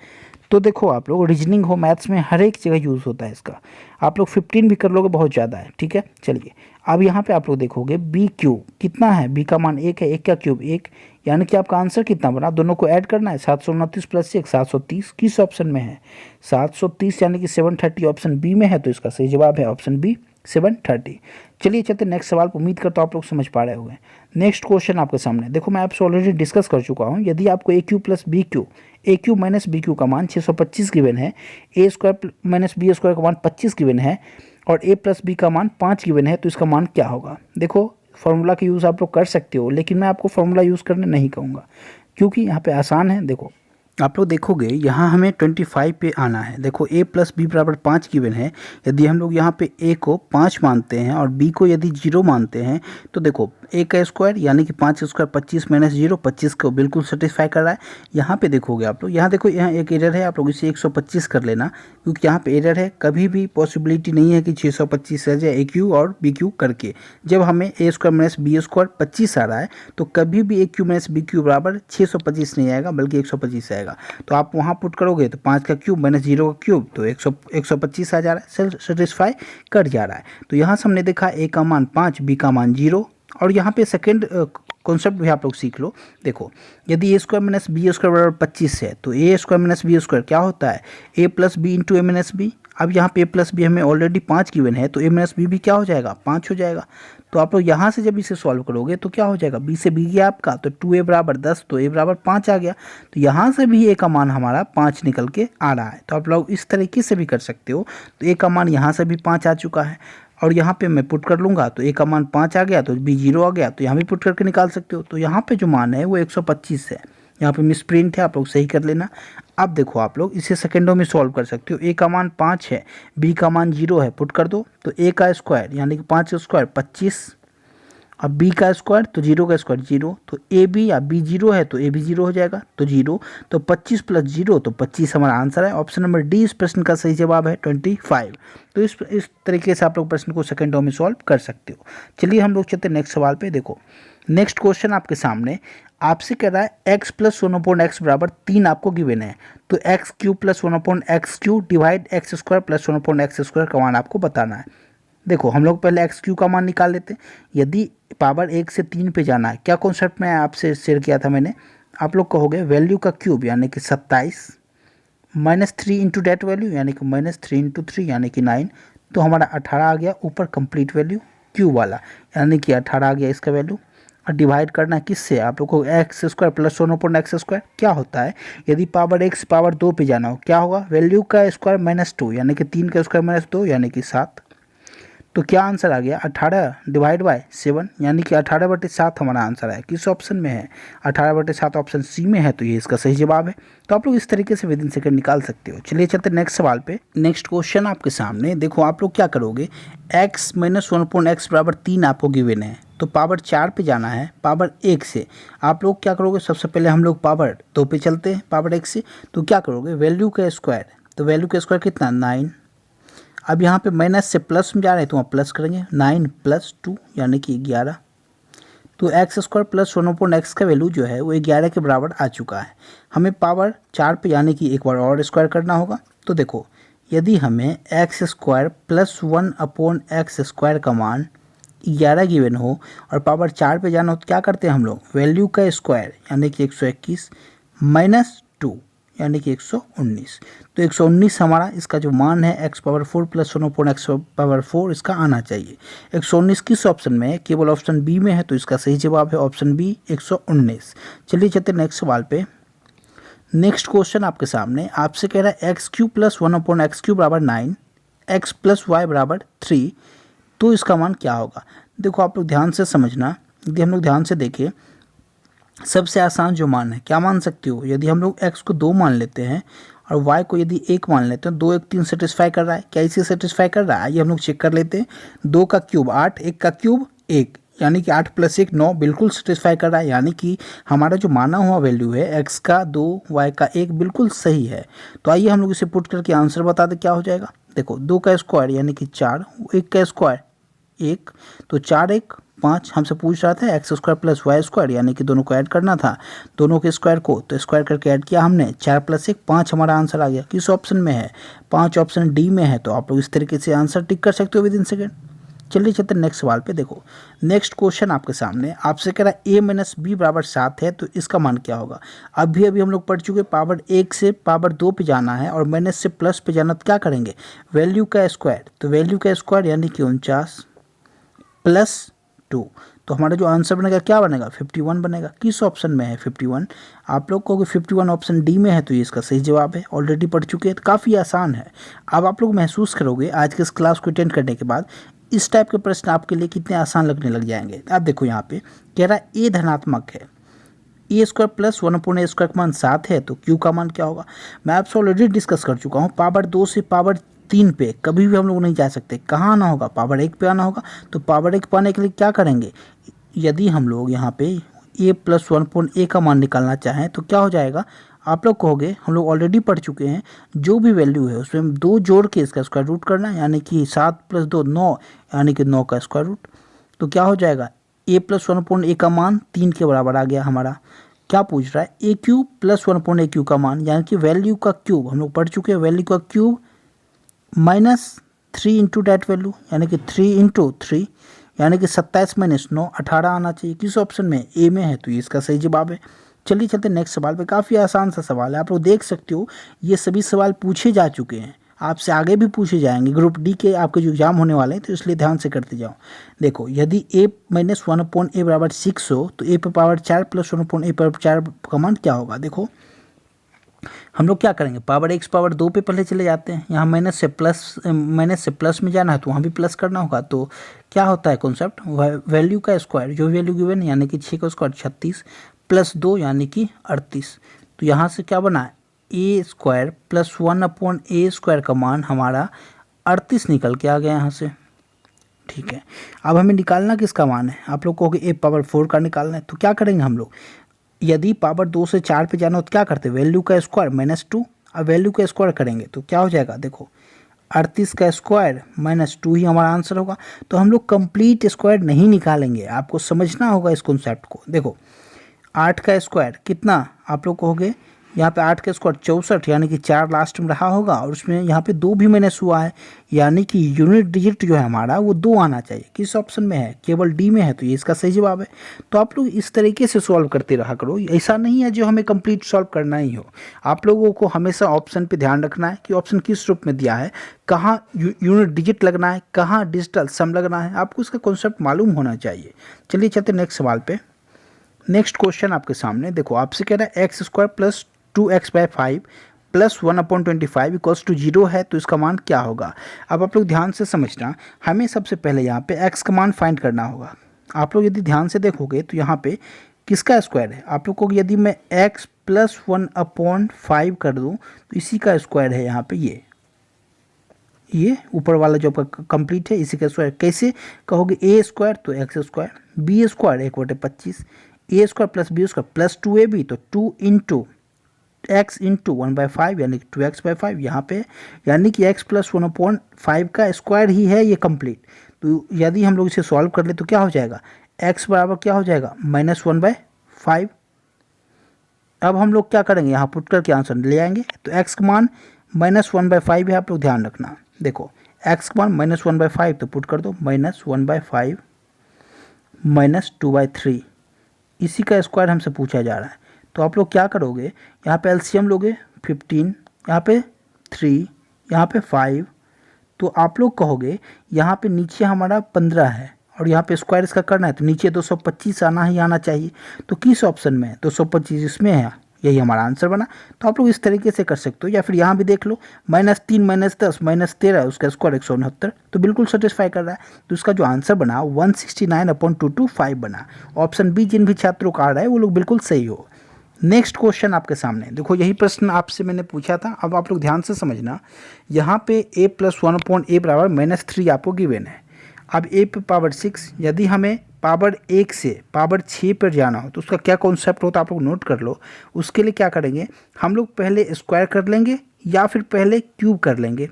तो देखो आप लोग रीजनिंग हो मैथ्स में हर एक जगह यूज़ होता है इसका, आप लोग 15 भी कर लोगे बहुत ज़्यादा है, ठीक है। चलिए अब यहाँ पे आप लोग देखोगे बी क्यूब कितना है, बी का मान 1 है, 1 का क्यूब 1, यानी कि आपका आंसर कितना बना? दोनों को ऐड करना है, 729 प्लस 1 730। किस ऑप्शन में है? 730, यानी कि 730 ऑप्शन बी में है, तो इसका सही जवाब है ऑप्शन बी 730। चलिए चलते नेक्स्ट सवाल पर। उम्मीद करता हूँ आप लोग समझ पा रहे होंगे। नेक्स्ट क्वेश्चन आपके सामने, देखो मैं आपसे ऑलरेडी डिस्कस कर चुका हूँ। यदि आपको a cube plus b Q, A Q minus B Q का मान 625 गिवन है, ए स्क्वायर माइनस बी स्क्वायर का मान 25 गिवन है और ए प्लस बी का मान 5 गिवन है, तो इसका मान क्या होगा? देखो फार्मूला का यूज़ आप लोग कर सकते हो, लेकिन मैं आपको फार्मूला यूज़ करने नहीं कहूँगा, क्योंकि यहाँ पे आसान है। देखो आप लोग देखोगे यहाँ हमें 25 पे आना है। देखो a प्लस बी बराबर 5 गिवन है, यदि हम लोग यहाँ पे a को 5 मानते हैं और b को यदि 0 मानते हैं, तो देखो a का स्क्वायर यानी कि 5 स्क्वायर 25 माइनस 0, 25 को बिल्कुल सेटिस्फाई कर रहा है। यहाँ पे देखोगे आप लोग, यहाँ देखो यहाँ एक एरर है, आप लोग इसे 125 कर लेना, क्योंकि यहाँ पे एरर है। कभी भी पॉसिबिलिटी नहीं है कि 625 रह जाए ए क्यू और बी क्यू करके। जब हमें ए स्क्वायर माइनस बी स्क्वायर 25 आ रहा है, तो कभी भी ए क्यू माइनस बी क्यू बराबर 625 नहीं आएगा, बल्कि 125 आएगा। तो आप वहाँ पुट करोगे तो 5 का क्यूब माइनस 0 का क्यूब, तो 125 आ जा रहा है, सेटिस्फाई कर जा रहा है। तो यहाँ से हमने देखा ए का मान 5, बी का मान 0, और यहाँ पे सेकेंड कॉन्सेप्ट भी आप लोग सीख लो। देखो यदि a square minus b square बराबर 25 है, तो ए स्क्वायर माइनस बी स्क्वायर क्या होता है? ए प्लस बी इंटू ए माइनस बी। अब यहाँ पे ए प्लस बी हमें ऑलरेडी 5 गिवन है, तो ए माइनस बी भी क्या हो जाएगा? 5 हो जाएगा। तो आप लोग यहाँ से जब इसे सॉल्व करोगे तो क्या हो जाएगा? बी से बी गया आपका, तो 2a बराबर 10, तो a बराबर 5 आ गया। तो यहाँ से भी a का मान हमारा 5 निकल के आ रहा है। तो आप लोग इस तरीके से भी कर सकते हो। तो a का मान यहाँ से भी 5 आ चुका है, और यहाँ पे मैं पुट कर लूँगा तो a का मान 5 आ गया, तो b 0 आ गया, तो यहाँ भी पुट करके निकाल सकते हो। तो यहाँ पे जो मान है वो 125 है। यहाँ पे मिस प्रिंट है, आप लोग सही कर लेना। अब देखो आप लोग इसे सेकंडों में सॉल्व कर सकते हो। a का मान 5 है, b का मान 0 है, पुट कर दो। तो a का स्क्वायर यानी कि 5 स्क्वायर 25, अब b का स्क्वायर तो 0 का स्क्वायर 0, तो ए बी या बी 0 है तो ए भी 0 हो जाएगा, तो 0, तो 25 प्लस 0 तो 25 हमारा आंसर है। ऑप्शन नंबर डी इस प्रश्न का सही जवाब है 25। तो इस तरीके से आप लोग प्रश्न को सेकंडों में सॉल्व कर सकते हो। चलिए हम लोग चलते नेक्स्ट सवाल पे। देखो नेक्स्ट क्वेश्चन आपके सामने, आपसे कह रहा है x प्लस 1/x बराबर 3 आपको गिवन है, तो x cube plus 1/x cube divide x square plus 1/x square का मान आपको बताना है। देखो हम लोग पहले एक्स क्यू का मान निकाल लेते हैं। यदि पावर 1 से 3 पे जाना है, क्या कॉन्सेप्ट में आपसे शेयर किया था मैंने, आप लोग कहोगे वैल्यू का क्यूब यानी कि 27 माइनस 3 इंटू डेट वैल्यू यानी कि माइनस 3 इंटू 3 यानी कि 9, तो हमारा 18 आ गया ऊपर कंप्लीट वैल्यू क्यूब वाला, यानी कि 18 आ गया इसका वैल्यू। और डिवाइड करना किससे? आप लोग को x square plus 1/x square क्या होता है, यदि पावर 1 से पावर 2 पे जाना हो क्या होगा? वैल्यू का स्क्वायर माइनस 2 यानी कि 3 का स्क्वायर माइनस 2 यानी कि 7। तो क्या आंसर आ गया 18 डिवाइड बाय 7, यानी कि 18/7 हमारा आंसर है। किस ऑप्शन में है? 18/7 ऑप्शन सी में है, तो ये इसका सही जवाब है। तो आप लोग इस तरीके से विद इन सेकंड निकाल सकते हो। चलिए चलते नेक्स्ट सवाल पे। नेक्स्ट क्वेश्चन आपके सामने देखो, आप लोग क्या करोगे, x - 1/x बराबर 3 आपको गिवन है, तो पावर 4 पे जाना है पावर 1 से। आप लोग क्या करोगे, सबसे पहले हम लोग पावर 2 पे चलते हैं पावर 1 से, तो क्या करोगे, वैल्यू का स्क्वायर, तो वैल्यू का स्क्वायर कितना 9। अब यहाँ पे माइनस से प्लस में जा रहे हैं तो वहाँ प्लस करेंगे, 9 + 2 यानी कि 11। तो x² + 1/x का वैल्यू जो है वो 11 के बराबर आ चुका है। हमें पावर 4 पे यानी कि एक बार और स्क्वायर करना होगा। तो देखो, यदि हमें x² + 1/x² का मान 11 गिवन हो और पावर 4 पे जाना हो, तो क्या करते हैं हम लोग, वैल्यू का स्क्वायर यानी कि 121 - 2 यानी कि 119। तो 119 हमारा इसका जो मान है x⁴ + 1/x⁴ इसका आना चाहिए। 119 किस ऑप्शन में है? केवल ऑप्शन बी में है, तो इसका सही जवाब है ऑप्शन बी 119। चलिए चलते नेक्स्ट सवाल पे। नेक्स्ट क्वेश्चन आपके सामने आपसे कह रहा है x³ + 1/x³ बराबर 9, x + y बराबर 3, तो इसका मान क्या होगा? देखो आप लोग ध्यान से समझना, यदि हम लोग ध्यान से देखें, सबसे आसान जो मान है, क्या मान सकते हो, यदि हम लोग x को 2 मान लेते हैं और y को यदि 1 मान लेते हैं, 2 1 3 सेटिस्फाई कर रहा है, क्या इसे सेटिस्फाई कर रहा है? ये हम लोग चेक कर लेते हैं। 2 का क्यूब 8, 1 का क्यूब 1, यानी कि 8 + 1 9, बिल्कुल सेटिस्फाई कर रहा है। यानी कि हमारा जो माना हुआ वैल्यू है x का 2 y का 1 बिल्कुल सही है। तो आइए हम लोग इसे पुट करके आंसर बता दें क्या हो जाएगा। देखो, 2 का स्क्वायर यानी कि 4, 1 का स्क्वायर 1, तो 4 1 5। हमसे पूछ रहा था x² + y² यानी कि दोनों को ऐड करना था, दोनों के स्क्वायर को, तो स्क्वायर करके ऐड किया हमने, 4 + 1 5 हमारा आंसर आ गया। किस ऑप्शन में है? 5 ऑप्शन डी में है। तो आप लोग इस तरीके से आंसर टिक कर सकते हो विद इन सेकेंड। चलिए चलते नेक्स्ट सवाल पे। देखो, नेक्स्ट क्वेश्चन आपके सामने आपसे कह रहा है a - b बराबर 7 है, तो इसका मान क्या होगा? अभी हम लोग पढ़ चुके, पावर 1 से पावर 2 पे जाना है और माइनस से प्लस पे जाना, तो क्या करेंगे, वैल्यू का स्क्वायर, तो वैल्यू का स्क्वायर यानी कि 49 + 2, तो हमारा जो आंसर बनेगा क्या बनेगा, 51 बनेगा। किस ऑप्शन में है 51? आप लोग कहोगे 51 ऑप्शन डी में है, तो ये इसका सही जवाब है। ऑलरेडी पढ़ चुके हैं, तो काफ़ी आसान है। अब आप लोग महसूस करोगे आज के इस क्लास को अटेंड करने के बाद इस टाइप के प्रश्न आपके लिए कितने आसान लगने लग जाएंगे। आप देखो, यहाँ पे कह रहा है a धनात्मक है, a² + 1/a² का मान 7 है, तो q का मान क्या होगा? मैं आपसे ऑलरेडी डिस्कस कर चुका हूँ, पावर 2 से पावर 3 पे कभी भी हम लोग नहीं जा सकते। कहाँ आना होगा? पावर 1 पे आना होगा। तो पावर 1 पाने के लिए क्या करेंगे, यदि हम लोग यहाँ पे a + 1/a का मान निकालना चाहें, तो क्या हो जाएगा, आप लोग कहोगे, हम लोग ऑलरेडी पढ़ चुके हैं, जो भी वैल्यू है उसमें 2 जोड़ के इसका स्क्वायर रूट करना, यानी कि 7 + 2 9, यानी कि 9 का स्क्वायर रूट। तो क्या हो जाएगा, a + 1/a का मान 3 के बराबर आ गया हमारा। क्या पूछ रहा है, a³ + 1/a³ का मान, यानी कि वैल्यू का क्यूब, हम लोग पढ़ चुके हैं, वैल्यू का क्यूब -3 इंटू डैट वैल्यू, यानी कि 3 × 3, यानी कि 27 - 9 18 आना चाहिए। किस ऑप्शन में? ए में है, तो ये इसका सही जवाब है। चलिए चलते नेक्स्ट सवाल पे। काफ़ी आसान सा सवाल है, आप लोग देख सकते हो, ये सभी सवाल पूछे जा चुके हैं, आपसे आगे भी पूछे जाएंगे। ग्रुप डी के आपके जो एग्जाम होने वाले हैं, तो इसलिए ध्यान से करते जाओ। देखो, यदि a - 1/a बराबर 6 हो, तो a पे पावर 4 + 1/a पर 4 का मान क्या होगा? देखो, हम लोग क्या करेंगे, पावर 1 से पावर 2 पे पहले चले जाते हैं। यहाँ माइनस से प्लस में जाना है, तो वहाँ भी प्लस करना होगा। तो क्या होता है कॉन्सेप्ट, वैल्यू का स्क्वायर, जो वैल्यू गिवन यानी कि 6 का स्क्वायर 36 + 2 यानी कि 38। तो यहाँ से क्या बना, a² + 1/a² का मान हमारा 38 निकल के आ गया यहाँ से। ठीक है, अब हमें निकालना किसका मान है? आप लोग कहोगे a पावर 4 का निकालना है। तो क्या करेंगे हम लोग, यदि पावर 2 से 4 पे जाना हो, तो क्या करते हैं, वैल्यू का स्क्वायर -2, अब वैल्यू का स्क्वायर करेंगे तो क्या हो जाएगा, देखो 38 का स्क्वायर -2 ही हमारा आंसर होगा। तो हम लोग कंप्लीट स्क्वायर नहीं निकालेंगे, आपको समझना होगा इस कॉन्सेप्ट को। देखो, 8 का स्क्वायर कितना, आप लोग कहोगे यहाँ पे 8 का स्क्वायर 64, यानी कि 4 लास्ट में रहा होगा और उसमें यहाँ पे 2 भी माइनस हुआ है, यानी कि यूनिट डिजिट जो है हमारा वो 2 आना चाहिए। किस ऑप्शन में है? केवल डी में है, तो ये इसका सही जवाब है। तो आप लोग इस तरीके से सॉल्व करते रहा करो, ऐसा नहीं है जो हमें कंप्लीट सॉल्व करना ही हो। आप लोगों को हमेशा ऑप्शन पे ध्यान रखना है कि ऑप्शन किस रूप में दिया है, कहाँ यूनिट डिजिट लगना है, कहाँ डिजिटल सम लगना है, आपको इसका कॉन्सेप्ट मालूम होना चाहिए। चलिए चलते नेक्स्ट सवाल पे। नेक्स्ट क्वेश्चन आपके सामने देखो, आपसे कह रहा है x² + 2x/5 plus 1/25 equals to 0 है तो इसका मान क्या होगा। अब आप लोग ध्यान से समझना, हमें सबसे पहले यहाँ पे x का मान फाइंड करना होगा। आप लोग यदि ध्यान से देखोगे तो यहाँ पे किसका स्क्वायर है, आप लोग को यदि मैं x प्लस 1/5 कर दूँ तो इसी का स्क्वायर है यहाँ पे ये ऊपर वाला जो आपका कंप्लीट है इसी का स्क्वायर। कैसे कहोगे, ए स्क्वायर तो x square, b square 1/25, a square plus b square plus 2ab तो 2 इंटू एक्स इंटू 1/5 यानी कि 2x/5 यहाँ पे, यानी कि x प्लस 1/5 का स्क्वायर ही है ये कंप्लीट। तो यदि हम लोग इसे सॉल्व कर ले तो क्या हो जाएगा, x बराबर क्या हो जाएगा -1/5। अब हम लोग क्या करेंगे, यहाँ पुट करके आंसर ले आएंगे। तो x का मान -1/5 है, आप लोग ध्यान रखना। देखो x का मान -1/5 तो पुट कर दो -1/5 -2/3, इसी का स्क्वायर हमसे पूछा जा रहा है। तो आप लोग क्या करोगे, यहाँ पे एलसीएम लोगे 15, यहाँ पे 3, यहाँ पे 5, तो आप लोग कहोगे यहाँ पे नीचे हमारा 15 है और यहाँ पे स्क्वायर इसका करना है तो नीचे 225 आना ही आना चाहिए। तो किस ऑप्शन में है, 225 इसमें है, यही हमारा आंसर बना। तो आप लोग इस तरीके से कर सकते हो, या फिर यहाँ भी देख लो -3 -10 -13 उसका स्क्वायर 169, तो बिल्कुल सेटिस्फाई कर रहा है। तो इसका जो आंसर बना 169/225 बना। ऑप्शन बी जिन भी छात्रों का आ रहा है वो लोग बिल्कुल सही हो। नेक्स्ट क्वेश्चन आपके सामने देखो, यही प्रश्न आपसे मैंने पूछा था। अब आप लोग ध्यान से समझना, यहाँ पे a + 1/a बराबर -3 आपको गिवन है। अब a पे पावर 6, यदि हमें पावर 1 से पावर 6 पर जाना हो तो उसका क्या कॉन्सेप्ट होता है आप लोग नोट कर लो। उसके लिए क्या करेंगे, हम लोग पहले स्क्वायर कर लेंगे या फिर पहले क्यूब कर लेंगे,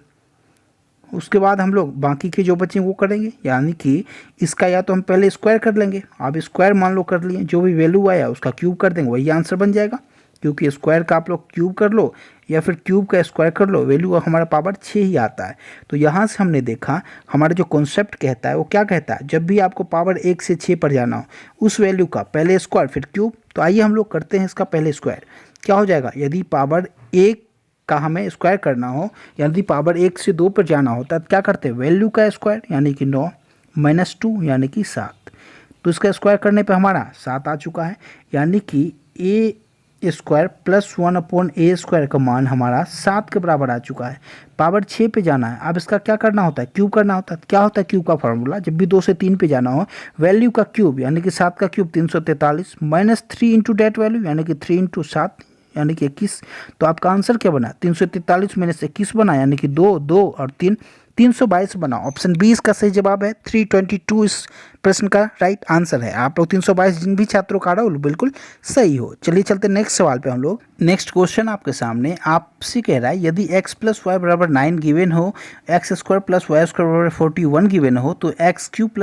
उसके बाद हम लोग बाकी के जो बचे वो करेंगे। यानी कि इसका या तो हम पहले स्क्वायर कर लेंगे, अब स्क्वायर मान लो कर लिए, जो भी वैल्यू आया उसका क्यूब कर देंगे, वही आंसर बन जाएगा। क्योंकि स्क्वायर का आप लोग क्यूब कर लो या फिर क्यूब का स्क्वायर कर लो, वैल्यू हमारा पावर 6 ही आता है। तो यहाँ से हमने देखा हमारा जो कॉन्सेप्ट कहता है वो क्या कहता है, जब भी आपको पावर 1 से 6 पर जाना हो उस वैल्यू का पहले स्क्वायर फिर क्यूब। तो आइए हम लोग करते हैं इसका पहले स्क्वायर। क्या हो जाएगा, यदि पावर 1 का हमें स्क्वायर करना हो, यदि पावर 1 से 2 पर जाना होता है क्या करते हैं, वैल्यू का स्क्वायर यानी कि 9 -2 यानी कि 7। तो इसका स्क्वायर करने पे हमारा 7 आ चुका है, यानी कि ए स्क्वायर प्लस 1/a स्क्वायर का मान हमारा 7 के बराबर आ चुका है। पावर 6 पे जाना है, अब इसका क्या करना होता है, क्यूब करना होता है। क्या होता है क्यूब का फॉर्मूला, जब भी 2 से 3 पे जाना हो वैल्यू का क्यूब यानी कि 7 का क्यूब 343 -3 इंटू डेट वैल्यू यानी कि 3 इंटू 7 यानी कि 21। तो आपका आंसर क्या बना, 343 में से 21 बना यानी कि 2 2 और 3 322 बना। ऑप्शन बी इसका सही जवाब है। 322 इस प्रश्न का राइट आंसर है। आप लोग 322 जिन भी छात्रों का आ रहा हो बिल्कुल सही हो। चलिए चलते नेक्स्ट सवाल पे हम लोग। नेक्स्ट क्वेश्चन आपके सामने आपसे कह रहा है, यदि x + y बराबर 9 गिवन हो, x² + y² बराबर 41 गिवन हो तो x³ +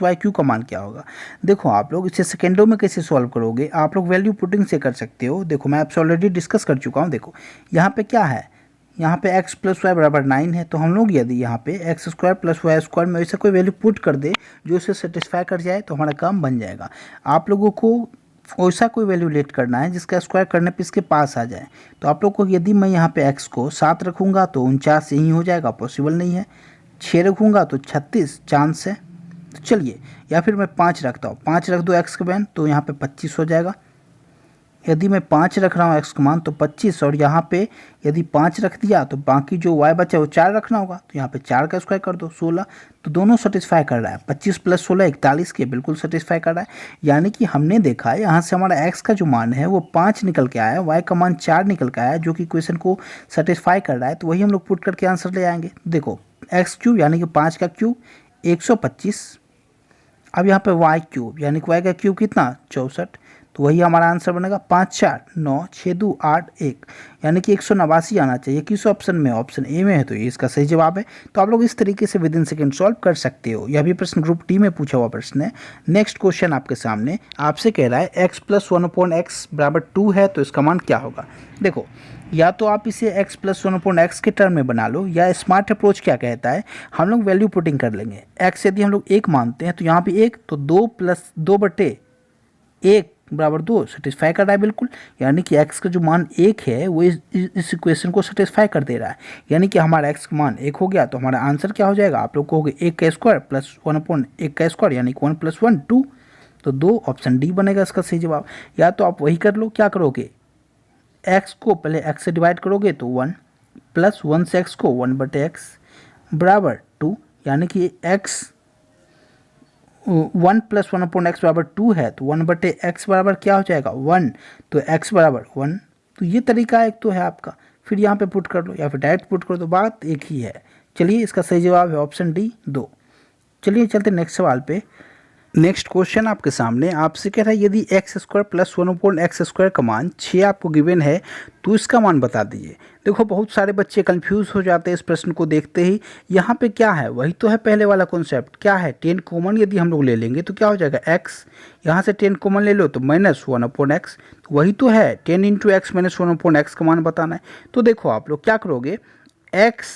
y³ का मान क्या होगा। देखो आप लोग इसे सेकेंडों में कैसे सॉल्व करोगे, आप लोग वैल्यू पुटिंग से कर सकते हो। देखो मैं आपसे ऑलरेडी डिस्कस कर चुका हूँ। देखो यहाँ पे क्या है, यहाँ पे x + y बराबर 9 है, तो हम लोग यदि यहाँ पे x² + y² में वैसे कोई वैल्यू पुट कर दे जो इसे सेटिस्फाई कर जाए तो हमारा काम बन जाएगा। आप लोगों को वैसा कोई वैल्यू लेट करना है जिसका स्क्वायर करने पे इसके पास आ जाए। तो आप लोग को यदि मैं यहाँ पे x को 7 रखूँगा तो 49 यही हो जाएगा, पॉसिबल नहीं है। 6 रखूँगा तो 36 चांस है। तो चलिए, या फिर मैं 5 रखता हूँ, 5 रख दो x का वैन तो यहाँ पे 25 हो जाएगा। यदि मैं 5 रख रहा हूँ x का मान तो 25, और यहाँ पे यदि 5 रख दिया तो बाकी जो y बचा वो 4 रखना होगा, तो यहाँ पे 4 का स्क्वायर कर दो 16। तो दोनों सेटिस्फाई कर रहा है, 25 + 16 41 के बिल्कुल सेटिस्फाई कर रहा है। यानी कि हमने देखा यहाँ से हमारा x का जो मान है वो 5 निकल के आया, y का मान 4 निकल के आया, जो कि क्वेश्चन को सेटिस्फाई कर रहा है। तो वही हम लोग पुट करके आंसर ले आएंगे। देखो x³ यानी कि 5 का क्यूब 125, अब यहाँ पे y³ यानी कि y का क्यूब कितना 64, तो वही हमारा आंसर बनेगा 5 4 9 6 2 8 1 यानी कि 189 आना चाहिए। किस ऑप्शन में, ऑप्शन ए में है, तो ये इसका सही जवाब है। तो आप लोग इस तरीके से विद इन सेकेंड सॉल्व कर सकते हो। यह भी प्रश्न ग्रुप डी में पूछा हुआ प्रश्न है। नेक्स्ट क्वेश्चन आपके सामने आपसे कह रहा है x + 1/x बराबर 2 है तो इसका मान क्या होगा। देखो या तो आप इसे x + 1/x के टर्म में बना लो, या स्मार्ट अप्रोच क्या कहता है, हम लोग वैल्यू पुटिंग कर लेंगे। x यदि हम लोग 1 मानते हैं तो यहाँ पे 1 तो 2 + 2/1 बराबर 2 सेटिस्फाई कर रहा है बिल्कुल। यानी कि x का जो मान 1 है वो इस इक्वेशन को सेटिस्फाई कर दे रहा है। यानी कि हमारा x का मान 1 हो गया तो हमारा आंसर क्या हो जाएगा, आप लोग कहोगे 1 का स्क्वायर प्लस 1/1 का स्क्वायर यानी कि 1 + 1 2। तो 2 ऑप्शन डी बनेगा इसका सही जवाब। या तो आप वही कर लो, क्या करोगे x को पहले x से डिवाइड करोगे तो 1 प्लस 1 से x को 1/x बराबर 2, यानी कि x 1 प्लस 1/x बराबर 2 है, तो 1/x बराबर क्या हो जाएगा 1, तो x बराबर 1। तो ये तरीका एक तो है आपका, फिर यहाँ पे पुट कर लो या फिर डायरेक्ट पुट कर दो, बात एक ही है। चलिए इसका सही जवाब है ऑप्शन डी 2। चलिए चलते नेक्स्ट सवाल पे। नेक्स्ट क्वेश्चन आपके सामने आपसे कह रहा है यदि x² प्लस 1/x² का मान 6 आपको गिवन है तो इसका मान बता दीजिए। देखो बहुत सारे बच्चे कंफ्यूज हो जाते हैं इस प्रश्न को देखते ही। यहाँ पे क्या है, वही तो है पहले वाला कॉन्सेप्ट, क्या है 10 कॉमन यदि हम लोग ले लेंगे तो क्या हो जाएगा x, यहाँ से 10 कॉमन ले लो तो -1/x, तो वही तो है 10 × x - 1/x का मान बताना है। तो देखो आप लोग क्या करोगे, x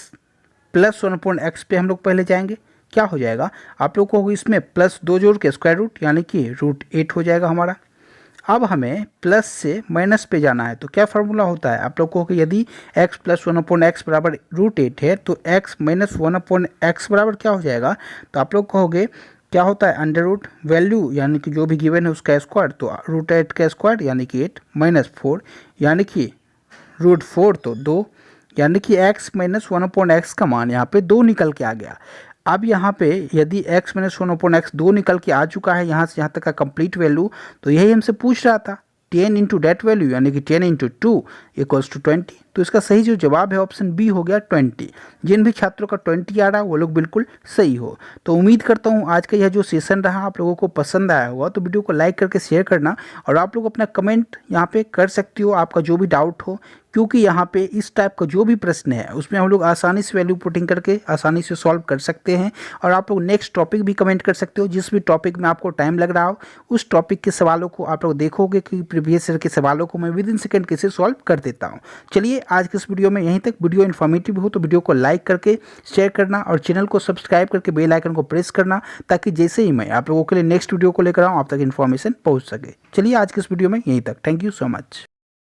प्लस 1/x पे हम लोग पहले जाएंगे, क्या हो जाएगा आप लोग को इसमें प्लस 2 जोड़ के स्क्वायर रूट यानी कि √8 हो जाएगा हमारा। अब हमें प्लस से माइनस पे जाना है, तो क्या फार्मूला होता है आप लोग को कि यदि x प्लस 1/x बराबर √8 है तो x माइनस 1/x बराबर क्या हो जाएगा, तो आप लोग कहोगे क्या होता है अंडर रूट वैल्यू यानी कि जो भी गिवन है उसका स्क्वायर, तो √8 का स्क्वायर यानी कि 8 -4 यानी कि √4 तो 2, यानी कि x माइनस 1/x का मान यहाँ पे 2 निकल के आ गया। अब यहाँ पे यदि x माइनस 1/x 2 निकल के आ चुका है यहाँ से यहाँ तक का कंप्लीट वैल्यू, तो यही हमसे पूछ रहा था 10 × डेट वैल्यू यानी कि 10 × 2 = 20। तो इसका सही जो जवाब है ऑप्शन बी हो गया 20। जिन भी छात्रों का 20 आ रहा है वो लोग बिल्कुल सही हो। तो उम्मीद करता हूँ आज का यह जो सेशन रहा आप लोगों को पसंद आया होगा। तो वीडियो को लाइक करके शेयर करना और आप लोग अपना कमेंट यहाँ पे कर सकते हो आपका जो भी डाउट हो, क्योंकि यहाँ पे इस टाइप का जो भी प्रश्न है उसमें हम लोग आसानी से वैल्यू पुटिंग करके आसानी से सॉल्व कर सकते हैं। और आप लोग नेक्स्ट टॉपिक भी कमेंट कर सकते हो, जिस भी टॉपिक में आपको टाइम लग रहा हो उस टॉपिक के सवालों को आप लोग देखोगे कि प्रीवियस ईयर के सवालों को मैं विदिन सेकंड कैसे सॉल्व कर देता हूँ। चलिए आज के इस वीडियो में यहीं तक। वीडियो इन्फॉर्मेटिव हो तो वीडियो को लाइक करके शेयर करना और चैनल को सब्सक्राइब करके बेल आइकन को प्रेस करना, ताकि जैसे ही मैं आप लोगों के लिए नेक्स्ट वीडियो को लेकर आऊँ आप तक इन्फॉर्मेशन पहुँच सके। चलिए आज के इस वीडियो में यहीं तक। Thank you so much.